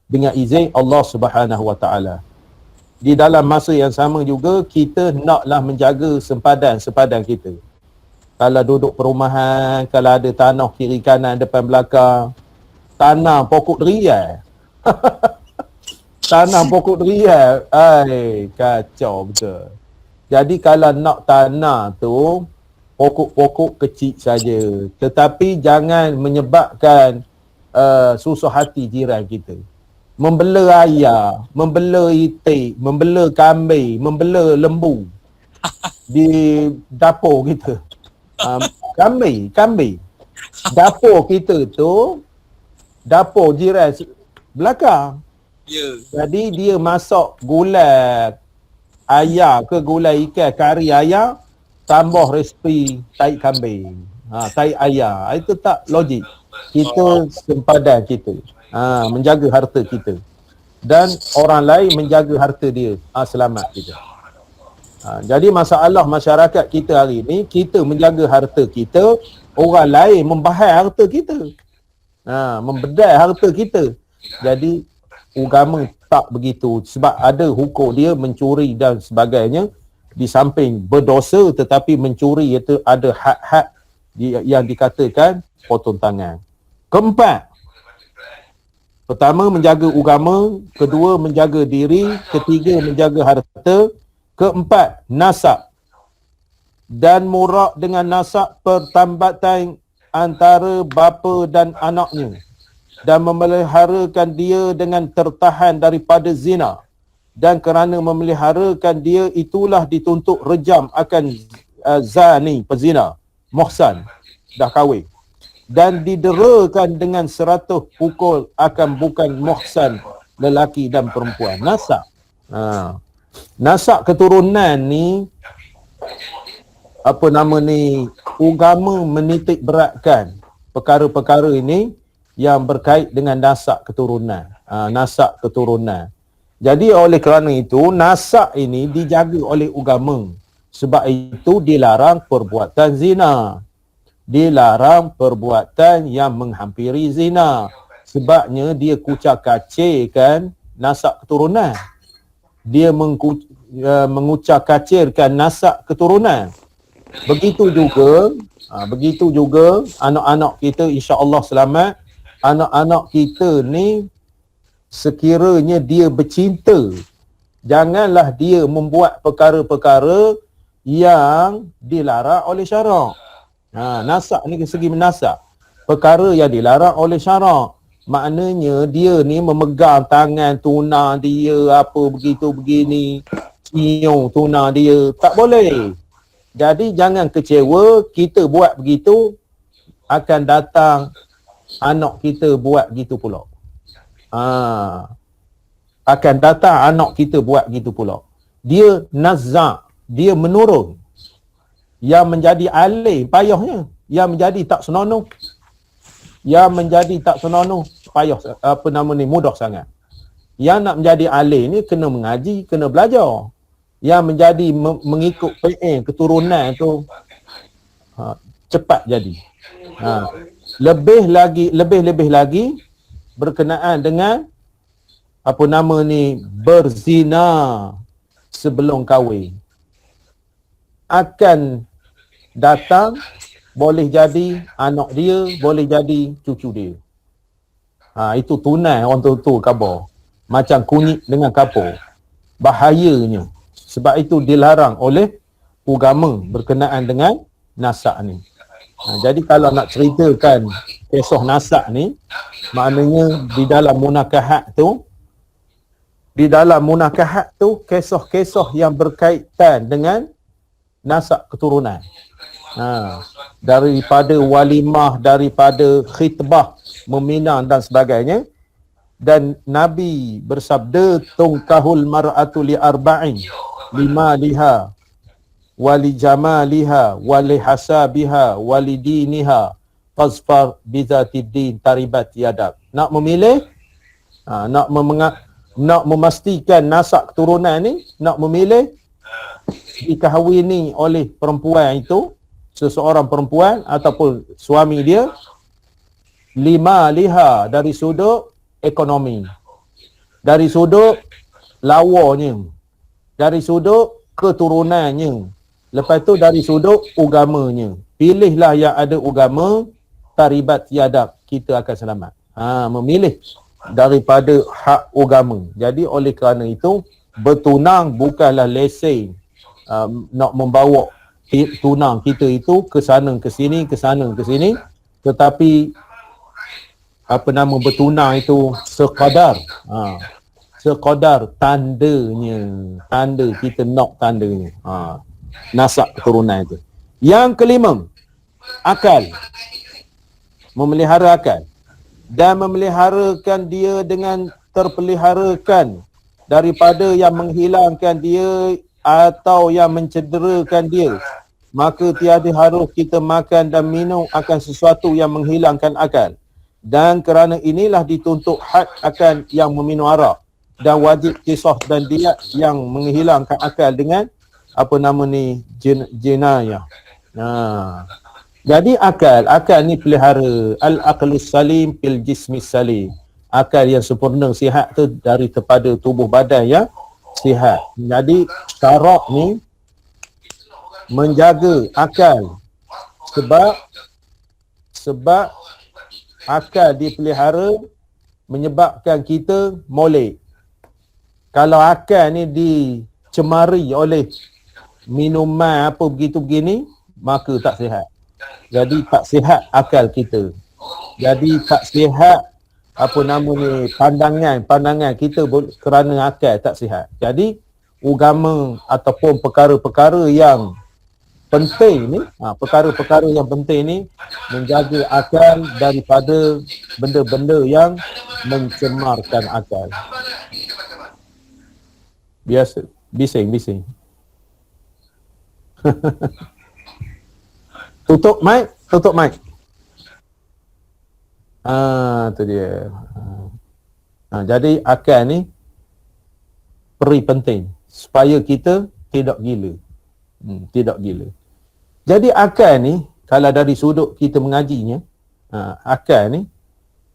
dengan izin Allah Subhanahu Wa Taala. Di dalam masa yang sama juga kita naklah menjaga sempadan kita. Kalau duduk perumahan, kalau ada tanah kiri kanan depan belakang, tanam pokok durian. Tanam pokok durian, kacau betul. Jadi kalau nak tanam tu, pokok-pokok kecil saja. Tetapi jangan menyebabkan susah hati jiran kita. Membela ayam, membela itik, membela kambing, membela lembu di dapur kita. Kambing. Dapur kita tu, dapur jiran belakang. Ya. Jadi dia masak gulai ayam ke gulai ikan, kari ayam, tambah resipi tai kambing, tai ayam. Itu tak logik. Kita sempadan kita, menjaga harta kita, dan orang lain menjaga harta dia, selamat kita. Jadi masalah masyarakat kita hari ni, kita menjaga harta kita, orang lain membahas harta kita, membedai harta kita. Jadi agama tak begitu, sebab ada hukum dia mencuri dan sebagainya. Di samping berdosa, tetapi mencuri itu ada hak-hak yang dikatakan potong tangan. Keempat, pertama menjaga agama, kedua menjaga diri, ketiga menjaga harta, keempat nasab. Dan murak dengan nasab pertambatan antara bapa dan anaknya, dan memeliharakan dia dengan tertahan daripada zina, dan kerana memeliharakan dia itulah dituntut rejam akan zani, pezina, muhsan, dah kahwin, dan diderakan dengan 100 pukul akan bukan muhsan, lelaki dan perempuan. Nasab. Nasab keturunan ni, apa nama ni, agama menitik beratkan perkara-perkara ini yang berkait dengan nasab keturunan. Nasab keturunan. Jadi oleh kerana itu, nasab ini dijaga oleh agama. Sebab itu dilarang perbuatan zina. Dilarang perbuatan yang menghampiri zina. Sebabnya dia kucak-kacirkan nasab keturunan. Dia mengucak-kacirkan nasab keturunan. Begitu juga anak-anak kita insya-Allah selamat. Anak-anak kita ni sekiranya dia bercinta, janganlah dia membuat perkara-perkara yang dilarang oleh syarak. Nasab ni segi menasab, perkara yang dilarang oleh syarak. Maknanya dia ni memegang tangan tunang dia, apa begitu begini, cium tunang dia, tak boleh. Jadi jangan kecewa, kita buat begitu, akan datang anak kita buat gitu pula. Akan datang anak kita buat gitu pula. Dia nazak, dia menurun. Yang menjadi alih payahnya, yang menjadi tak senonoh. Yang menjadi tak senonoh payah mudah sangat. Yang nak menjadi alim ni kena mengaji, kena belajar. Yang menjadi mengikut PN keturunan tu cepat jadi. Lebih lagi berkenaan dengan berzina sebelum kahwin. Akan datang boleh jadi anak dia, boleh jadi cucu dia. Itu tunai orang tu khabar. Macam kunyit dengan kapur. Bahayanya. Sebab itu dilarang oleh agama berkenaan dengan nasab ni. Jadi kalau nak ceritakan kisah nasab ni, maknanya di dalam munakahat tu, kisah-kisah yang berkaitan dengan nasab keturunan. Daripada walimah, daripada khitbah, meminang dan sebagainya. Dan Nabi bersabda, tungkahul mar'atu li arba'in, lima liha, wali jamaliha, wali hasabiha, wali diniha, fasfar bizatiddin taribat yadak. Nak memilih, nak memastikan nasab keturunan ni, nak memilih dikahwini oleh perempuan itu, seseorang perempuan ataupun suami dia, lima liha, dari sudut ekonomi, dari sudut lawanya, dari sudut keturunannya, lepas tu dari sudut agamanya. Pilihlah yang ada agama, taribat yadak, kita akan selamat. Memilih daripada hak agama. Jadi oleh kerana itu, bertunang bukanlah lesen nak membawa tunang kita itu ke sana ke sini, tetapi bertunang itu sekadar tanda kita nak tandanya, nasab keturunan itu. Yang kelima, akal. Memelihara akal dan memeliharakan dia dengan terpeliharakan daripada yang menghilangkan dia atau yang mencederakan dia. Maka tiada harus kita makan dan minum akan sesuatu yang menghilangkan akal. Dan kerana inilah dituntut had akan yang meminum arak, dan wajib kisah dan diat yang menghilangkan akal dengan jenayah. Jadi akal ni pelihara. Al-aqlus salim fil jismis salim. Akal yang sempurna, sihat tu daripada tubuh badan yang sihat. Jadi syarak ni menjaga akal, sebab akal dipelihara menyebabkan kita molek. Kalau akal ni dicemari oleh minuman begini, maka tak sihat. Jadi tak sihat akal kita. Jadi tak sihat pandangan kita kerana akal tak sihat. Jadi agama ataupun perkara-perkara yang penting ni, perkara-perkara yang penting ni menjaga akal daripada benda-benda yang mencemarkan akal. Biasa, bising. Tutup mic. Tu dia. Jadi akal ni penting supaya kita tidak gila. Jadi akal ni, kalau dari sudut kita mengajinya, akal ni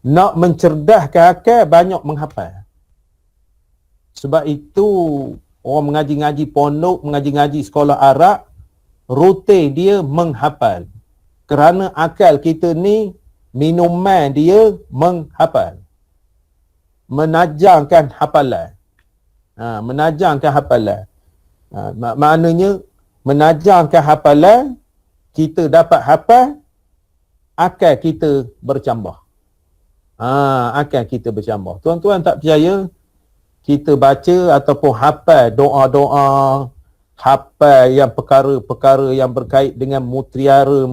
nak mencerdaskan akal, banyak menghafal. Sebab itu orang mengaji-ngaji pondok, mengaji-ngaji sekolah Arab, rutin dia menghafal. Kerana akal kita ni, minuman dia menghafal. Menajangkan hafalan. Maknanya menajangkan hafalan, kita dapat hafal, akal kita bercambah. Tuan-tuan tak percaya, kita baca ataupun hafal doa-doa, hafal yang perkara-perkara yang berkait dengan mutiara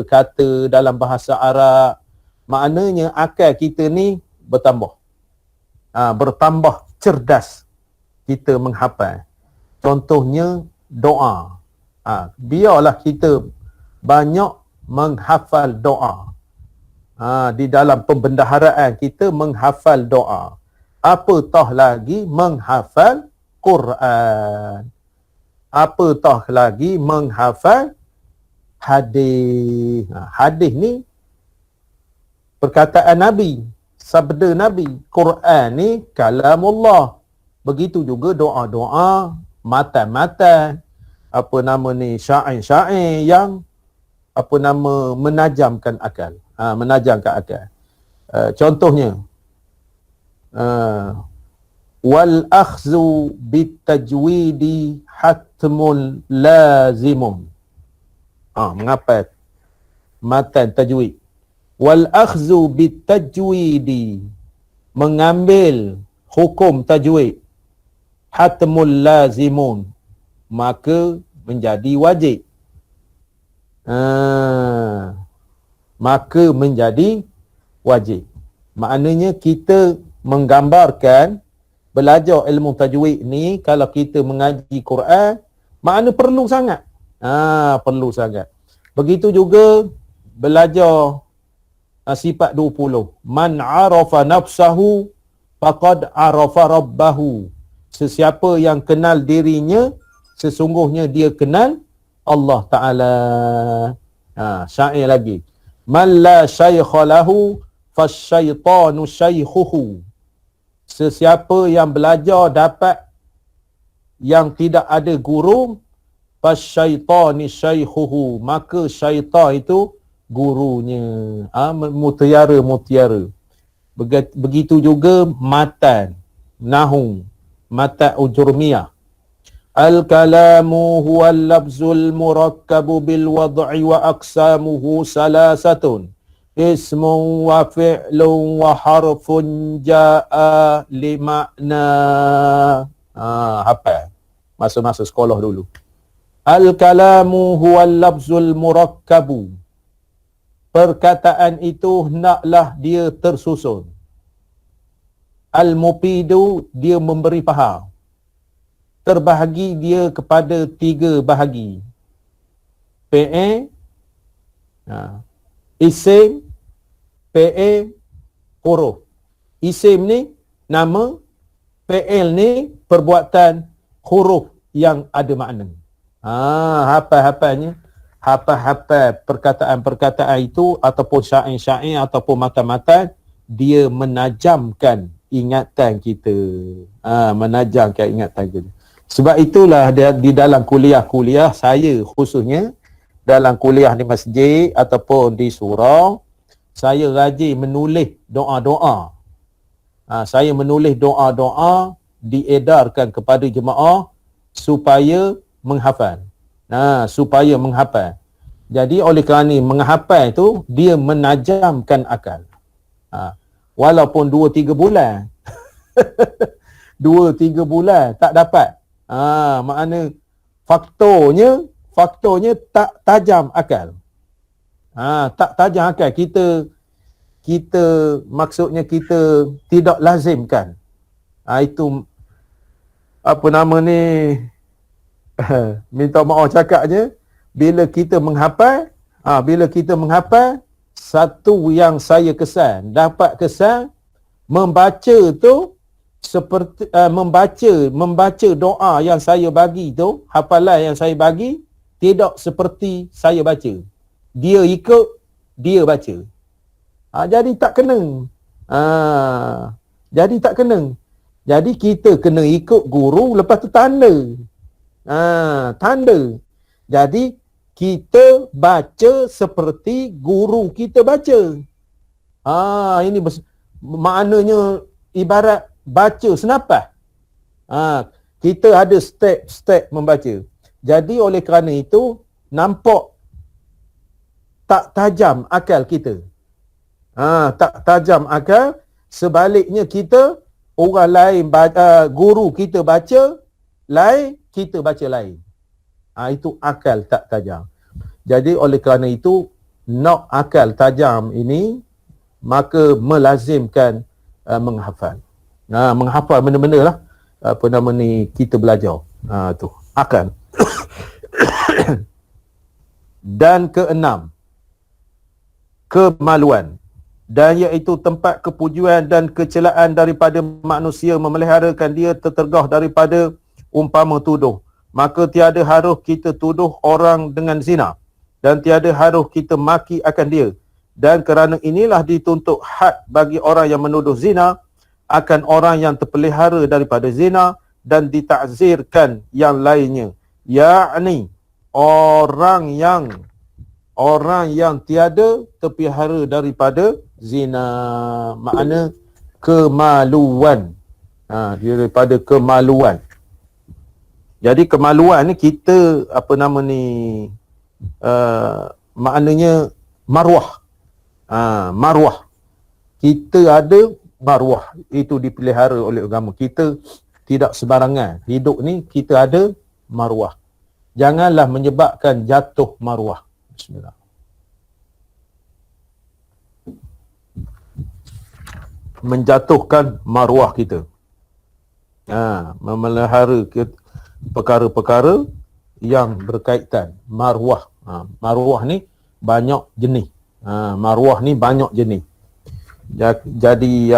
kata dalam bahasa Arab, maknanya akal kita ni bertambah cerdas kita menghafal. Contohnya doa. Biarlah kita banyak menghafal doa. Di dalam pembendaharaan kita menghafal doa. Apatah lagi menghafal Quran. Apatah lagi menghafal hadis. Hadis ni perkataan Nabi, sabda Nabi. Quran ni kalamullah. Begitu juga doa-doa, matan-matan, syair-syair yang menajamkan akal. Menajamkan akal. Contohnya, wal akhzu bitajwidi hatmun lazimum. Mengapa matan tajwid? Wal akhzu bitajwidi, mengambil hukum tajwid, hatmul lazimun, maka menjadi wajib. Maka menjadi wajib. Maknanya kita menggambarkan belajar ilmu tajwid ni, kalau kita mengaji Quran, makna perlu sangat. Perlu sangat. Begitu juga belajar sifat 20. Man arafa nafsahu faqad arafa rabbahu. Sesiapa yang kenal dirinya, sesungguhnya dia kenal Allah Ta'ala. Syair lagi. Man la syaikha lahu fasyaitanu syaikhuhu. Sesiapa yang belajar dapat yang tidak ada guru, fasyaitani syaikhuhu, maka syaitan itu gurunya. Mutiara. Begitu juga matan, nahu, mata ujurmiyah. Al-kalamu huwa al-lafzul murakkabu bil wad'i wa aqsamuhu salasatun. Ismun wa fi'lun wa harfun ja'a li makna. Hafal. Masa-masa sekolah dulu. Al-kalamu huwa al-lafzul murakkabu. Perkataan itu naklah dia tersusun. Al-mufidu, dia memberi faham. Terbahagi dia kepada 3 bahagi. Fi'il, isim, fi'il, huruf. Isim ni nama, fi'il ni perbuatan, huruf yang ada makna. Hafal-hafalnya. Hafal-hafal perkataan-perkataan itu ataupun syair-syair ataupun matan-matan, dia menajamkan ingatan kita. Menajamkan ingatan kita. Sebab itulah di dalam kuliah-kuliah saya, khususnya dalam kuliah di masjid ataupun di surau, saya rajin menulis doa-doa. Saya menulis doa-doa diedarkan kepada jemaah supaya menghafal. Supaya menghafal. Jadi oleh kerana menghafal itu, dia menajamkan akal. Walaupun 2-3 bulan 2-3 bulan tak dapat, makna faktornya tak tajam akal. Tak tajam akal. Kita maksudnya kita tidak lazimkan. Itu minta maaf cakapnya, bila kita menghafal, satu yang saya kesan, dapat kesan membaca tu seperti membaca doa yang saya bagi tu, hafalan yang saya bagi tidak seperti saya baca. Dia ikut, dia baca. Jadi tak kena. Jadi kita kena ikut guru, lepas tu tanda. Tanda. Jadi kita baca seperti guru kita baca. Ini maknanya ibarat baca senapas. Kita ada step-step membaca. Jadi oleh kerana itu nampak tak tajam akal kita. Tak tajam akal. Sebaliknya kita, orang lain guru kita baca lain, kita baca lain. Itu akal tak tajam. Jadi oleh kerana itu, nak akal tajam ini, maka melazimkan menghafal. Menghafal benda-benda lah. Kita belajar. Tu akal. Dan keenam, kemaluan. dan iaitu tempat kepujuan dan kecelaan daripada manusia memeliharakan dia tertergah daripada umpama tuduh. Maka tiada harus kita tuduh orang dengan zina dan tiada harus kita maki akan dia. Dan kerana inilah dituntut had bagi orang yang menuduh zina akan orang yang terpelihara daripada zina dan ditakzirkan yang lainnya. Yakni orang yang tiada terpelihara daripada zina, makna kemaluan. Daripada kemaluan. Jadi kemaluan ni kita maknanya maruah. Maruah. Kita ada maruah, itu dipelihara oleh agama. Kita tidak sembarangan. Hidup ni kita ada maruah. Janganlah menyebabkan jatuh maruah. Bismillah. Menjatuhkan maruah kita. Memelihara perkara-perkara yang berkaitan maruah. Maruah ni banyak jenis. Maruah ni banyak jenis. Jadi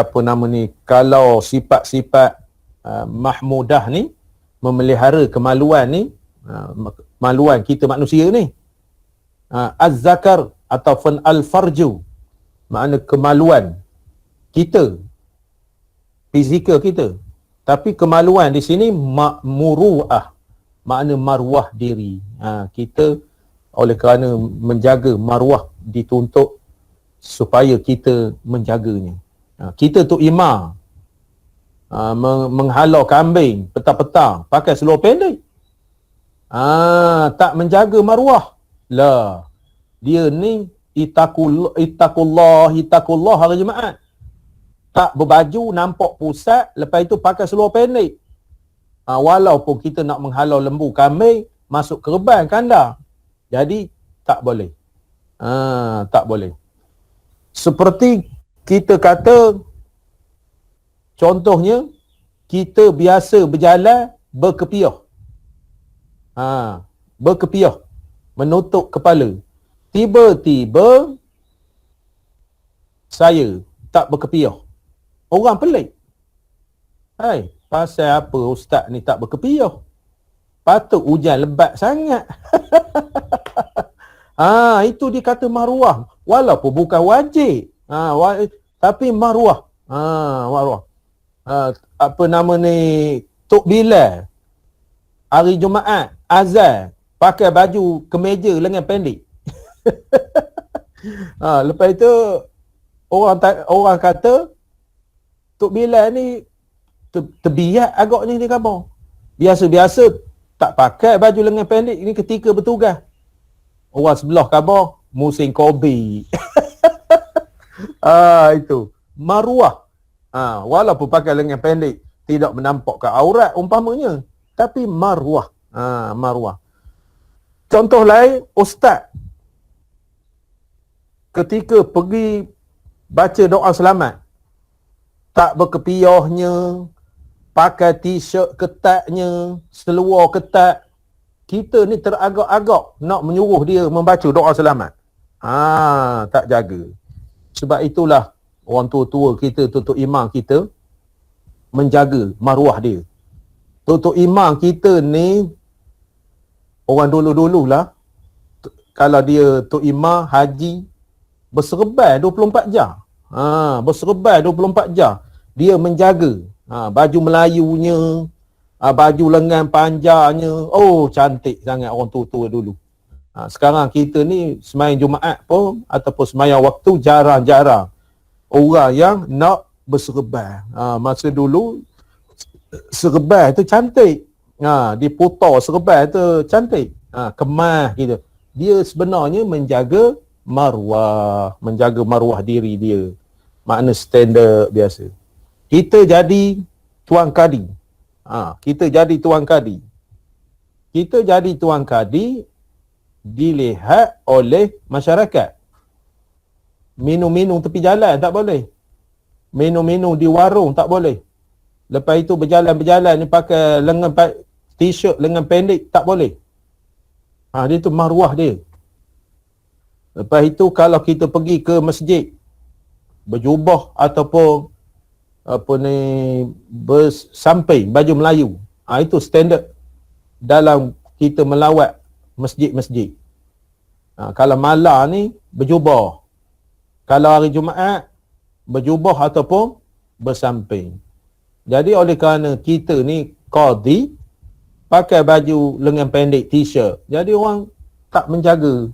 kalau sifat-sifat mahmudah ni memelihara kemaluan ni, kemaluan kita manusia ni, az-zakar ataupun al-farju, makna kemaluan kita, fizikal kita. Tapi kemaluan di sini muru'ah, makna maruah diri. Kita oleh kerana menjaga maruah dituntut supaya kita menjaganya. Kita tu imam menghalau kambing petang-petang pakai seluar pendek. Tak menjaga maruah. Lah, dia ni itakullah hari Jumaat. Tak berbaju, nampak pusat, lepas itu pakai seluar pendek. Walaupun kita nak menghalau lembu kambing masuk ke reban kandang. Jadi tak boleh. Tak boleh. Seperti kita kata, contohnya kita biasa berjalan berkepiah. Berkepiah, menutup kepala. Tiba-tiba saya tak berkepiah. Orang pelik. Hai, pasal apa ustaz ni tak berkepiah? Patut hujan lebat sangat. Itu dia kata maruah. Walaupun bukan wajib. Tapi maruah. Maruah. Tok Bilal hari Jumaat azan pakai baju kemeja lengan pendek. Lepas itu orang kata Tok Bilal ni terbiak agaknya di kampung. Biasa-biasa tak pakai baju lengan pendek ni ketika bertugas. Orang sebelah khabar musim kobi. Itu maruah. Walaupun pakai lengan pendek tidak menampakkan aurat umpamanya, tapi maruah. Maruah. Contoh lain, ustaz ketika pergi baca doa selamat, tak berkepiahnya, pakai t-shirt ketatnya, seluar ketat, kita ni teragak-agak nak menyuruh dia membaca doa selamat. Tak jaga. Sebab itulah orang tua-tua kita, tutup imam kita menjaga maruah dia. Tutup imam kita ni orang dulu-dululah, kalau dia tok imam haji berserban 24 jam. Berserban 24 jam. Dia menjaga baju Melayunya, baju lengan panjangnya. Oh, cantik sangat orang tua-tua dulu. Sekarang kita ni sembahyang Jumaat pun ataupun sembahyang waktu jarang-jarang orang yang nak berserban. Masa dulu serban tu cantik. Diputar serban tu cantik. Kemas gitu. Dia sebenarnya menjaga maruah diri dia. Makna standard biasa. Kita jadi tuan kadi. Kita jadi tuan kadi dilihat oleh masyarakat. Minum-minum tepi jalan tak boleh. Minum-minum di warung tak boleh. Lepas itu berjalan-berjalan ni pakai t-shirt lengan pendek tak boleh. Dia tu maruah dia. Lepas itu kalau kita pergi ke masjid, berjubah ataupun bersamping baju Melayu. Itu standard dalam kita melawat masjid-masjid. Kalau malam ni berjubah. Kalau hari Jumaat berjubah ataupun bersamping. Jadi oleh kerana kita ni qadi pakai baju lengan pendek t-shirt, jadi orang tak menjaga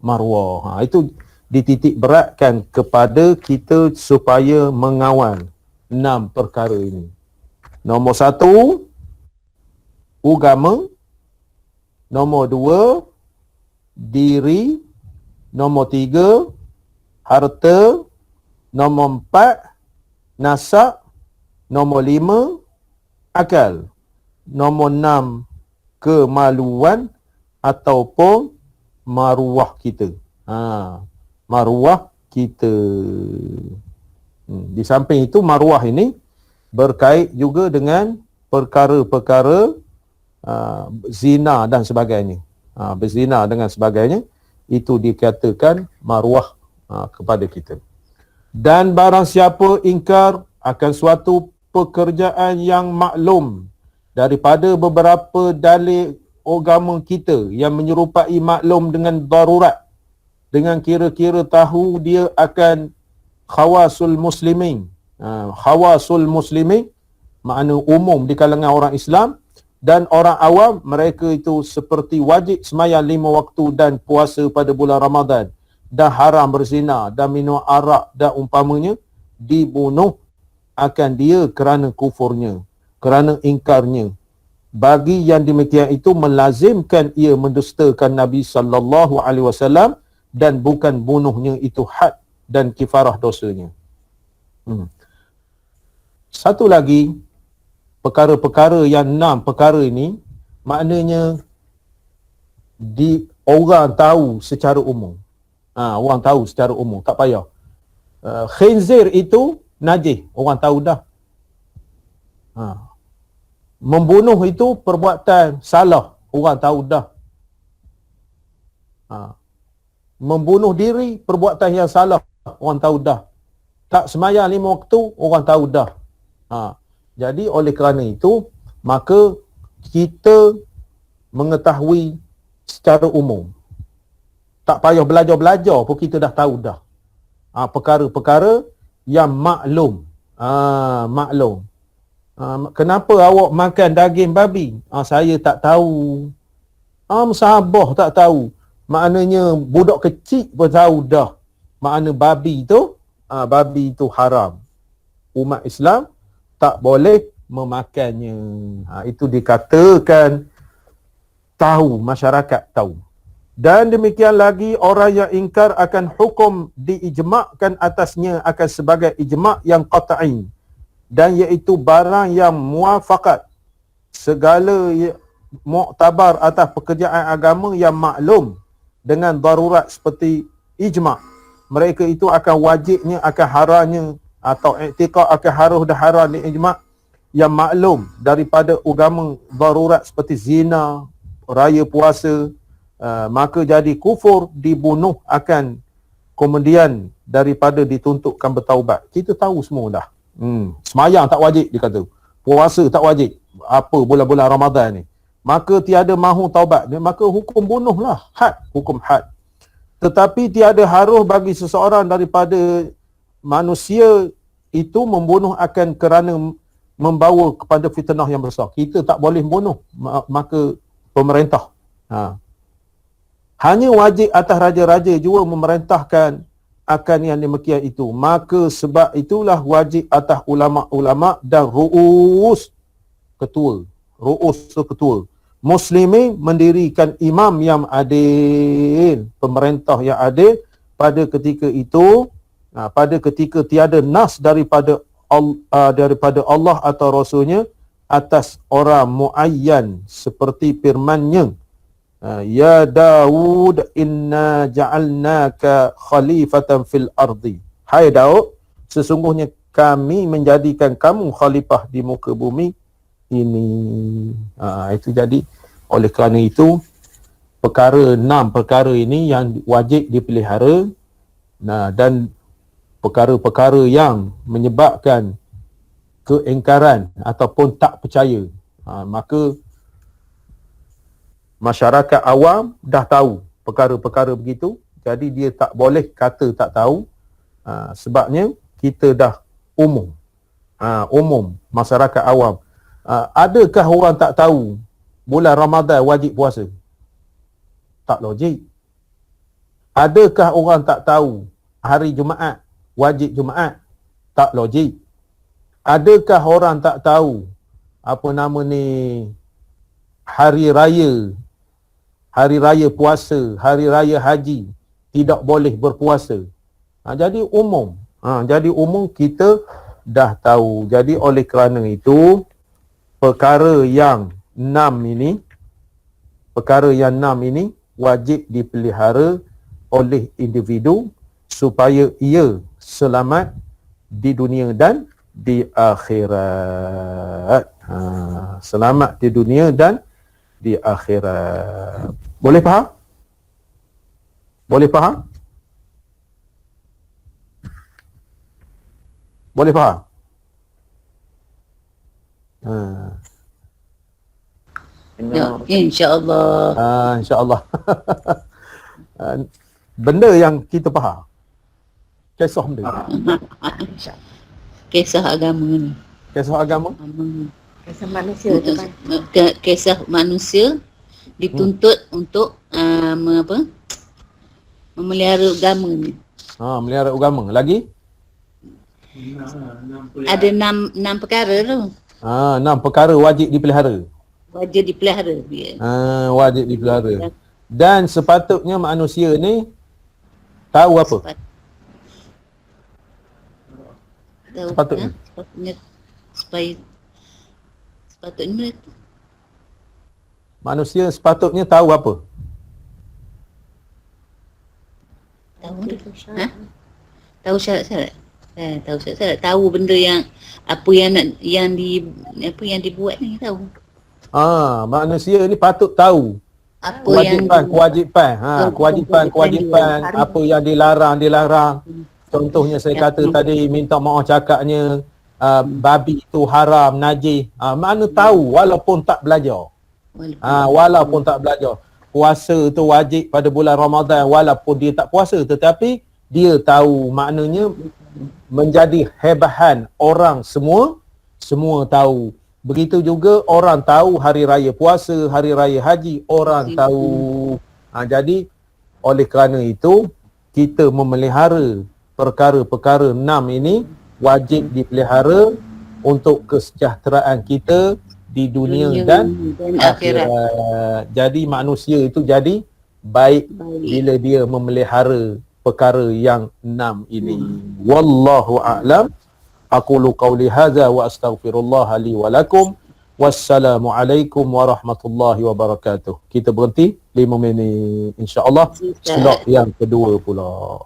maruah. Itu dititik beratkan kepada kita supaya mengawal 6 perkara ini. Nombor 1, agama. Nombor 2, diri. Nombor 3, harta. Nombor 4, nasab. Nombor 5, akal. Nombor 6, kemaluan ataupun maruah kita. Maruah kita. Di samping itu, maruah ini berkait juga dengan perkara-perkara zina dan sebagainya. Berzina dengan sebagainya, itu dikatakan maruah kepada kita. Dan barang siapa ingkar akan suatu pekerjaan yang maklum daripada beberapa dalil agama kita yang menyerupai maklum dengan darurat, dengan kira-kira tahu dia akan khawasul muslimin. Khawasul muslimin makna umum di kalangan orang Islam, dan orang awam mereka itu seperti wajib sembahyang 5 waktu dan puasa pada bulan Ramadan, dan haram berzina dan minum arak dan umpamanya, dibunuh akan dia kerana kufurnya, kerana ingkarnya. Bagi yang demikian itu melazimkan ia mendustakan Nabi sallallahu alaihi wasallam, dan bukan bunuhnya itu had dan kifarah dosanya. Satu lagi, perkara-perkara yang 6 perkara ini maknanya orang tahu secara umum. Orang tahu secara umum, tak payah. Khinzir itu najis, orang tahu dah. Membunuh itu perbuatan salah, orang tahu dah. Membunuh diri perbuatan yang salah, orang tahu dah. Tak sembahyang 5 waktu, orang tahu dah. Jadi oleh kerana itu, maka kita mengetahui secara umum. Tak payah belajar-belajar pun kita dah tahu dah. Perkara-perkara yang maklum. Maklum. Kenapa awak makan daging babi? Saya tak tahu. Musabah tak tahu. Maknanya budak kecil pun tahu dah. Makna babi itu haram. Umat Islam tak boleh memakannya. Itu dikatakan tahu, masyarakat tahu. Dan demikian lagi orang yang ingkar akan hukum diijma'kan atasnya akan sebagai ijma' yang qat'i, dan iaitu barang yang muafakat, segala muktabar atas pekerjaan agama yang maklum dengan darurat seperti ijma', mereka itu akan wajibnya, akan haramnya, atau i'tiqad akan harus dan haram di ijma' yang maklum daripada agama darurat seperti zina, raya puasa, maka jadi kufur, dibunuh akan, kemudian daripada dituntutkan bertaubat. Kita tahu semua dah. Semayang tak wajib, dia kata. Puasa tak wajib. Apa bulan-bulan Ramadan ni. Maka tiada mahu taubat, maka hukum bunuhlah. Had, hukum had. Tetapi tiada harus bagi seseorang daripada manusia itu membunuh akan kerana membawa kepada fitnah yang besar. Kita tak boleh bunuh, maka pemerintah. Hanya wajib atas raja-raja juga memerintahkan akan yang demikian itu. Maka sebab itulah wajib atas ulama-ulama dan ru'us ketua. Muslimin mendirikan imam yang adil, pemerintah yang adil pada ketika itu, pada ketika tiada nas daripada Allah atau Rasulnya atas orang muayyan, seperti firman-Nya, Ya Daud, inna ja'alnaka khalifatan fil ardi. Hai Daud, sesungguhnya kami menjadikan kamu khalifah di muka bumi ini. Itu jadi, oleh kerana itu, 6 perkara ini yang wajib dipelihara. Dan perkara-perkara yang menyebabkan keingkaran ataupun tak percaya, maka masyarakat awam dah tahu perkara-perkara begitu, jadi dia tak boleh kata tak tahu. Sebabnya kita dah umum, masyarakat awam. Adakah orang tak tahu bulan Ramadan wajib puasa? Tak logik. Adakah orang tak tahu hari Jumaat wajib Jumaat? Tak logik. Adakah orang tak tahu hari raya puasa, hari raya haji tidak boleh berpuasa? Jadi umum. Jadi umum kita dah tahu. Jadi oleh kerana itu perkara yang 6 ini wajib dipelihara oleh individu supaya ia selamat di dunia dan di akhirat. Selamat di dunia dan di akhirat. Boleh faham? Boleh faham? Boleh faham? Ya, insya-Allah. InsyaAllah. Benda yang kita faham. Kisah benda. Kisah agama ni. Kisah agama. Kisah manusia tu kan. Kisah manusia dituntut untuk memelihara agama ni. Melihara agama. Lagi? Ada 6 perkara tu. 6 perkara wajib dipelihara. Wajib dipelihara dia. Wajib dipelihara. Dan sepatutnya manusia ni tahu apa? Sepatutnya. Sepatutnya Manusia sepatutnya tahu apa? tahu dia. Tahu syarat-syarat. Tahu syarat-syarat. Tahu benda yang apa yang dibuat ni tahu. Manusia ni patut tahu Apa kewajipan apa yang dilarang. Contohnya saya kata tadi, minta maaf cakapnya babi itu haram, najis. Mana tahu walaupun tak belajar. Walaupun tak belajar. Puasa tu wajib pada bulan Ramadan walaupun dia tak puasa, tetapi dia tahu, maknanya menjadi hebahan orang semua tahu. Begitu juga orang tahu hari raya puasa, hari raya haji, orang tahu. Jadi oleh kerana itu kita memelihara perkara-perkara 6 ini wajib dipelihara untuk kesejahteraan kita di dunia dan akhirat. Jadi manusia itu jadi baik bila dia memelihara perkara yang 6 ini. Wallahu a'lam. Aqulu qawli hadza wa astaghfirullah li wa lakum. Wassalamualaikum warahmatullahi wabarakatuh. Kita berhenti 5 minit insya-Allah. Slot yang kedua pula.